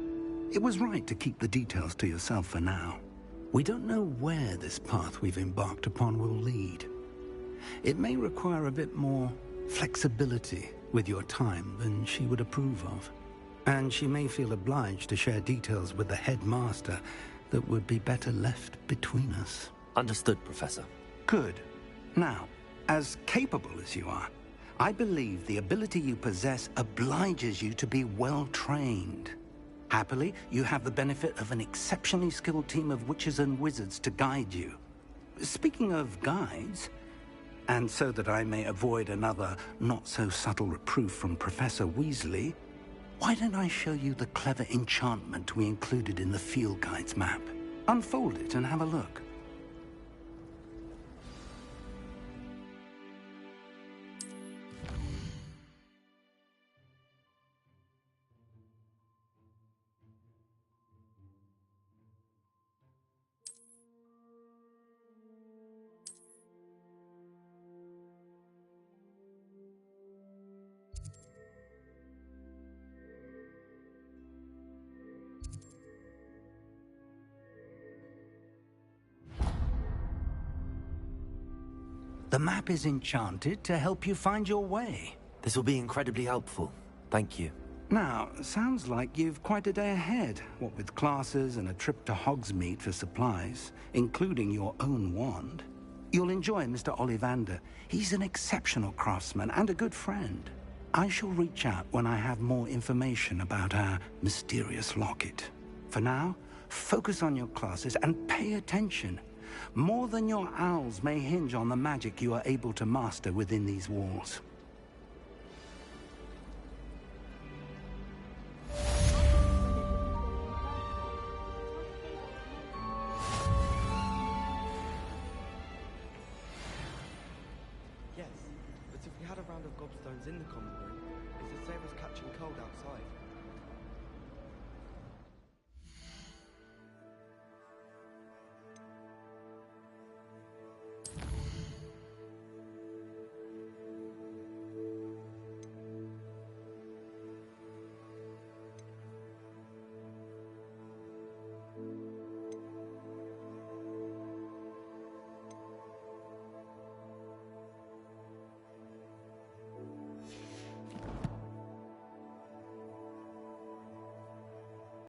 It was right to keep the details to yourself for now. We don't know where this path we've embarked upon will lead. It may require a bit more flexibility with your time than she would approve of. And she may feel obliged to share details with the headmaster that would be better left between us. Understood, Professor. Good. Now, as capable as you are, I believe the ability you possess obliges you to be well trained. Happily, you have the benefit of an exceptionally skilled team of witches and wizards to guide you. Speaking of guides, and so that I may avoid another not-so-subtle reproof from Professor Weasley, why don't I show you the clever enchantment we included in the field guide's map? Unfold it and have a look. The map is enchanted to help you find your way. This will be incredibly helpful. Thank you. Now, sounds like you've quite a day ahead, what with classes and a trip to Hogsmeade for supplies, including your own wand. You'll enjoy Mr. Ollivander. He's an exceptional craftsman and a good friend. I shall reach out when I have more information about our mysterious locket. For now, focus on your classes and pay attention. More than your owls may hinge on the magic you are able to master within these walls. sound of gobstones in the common room is as they was catching cold outside.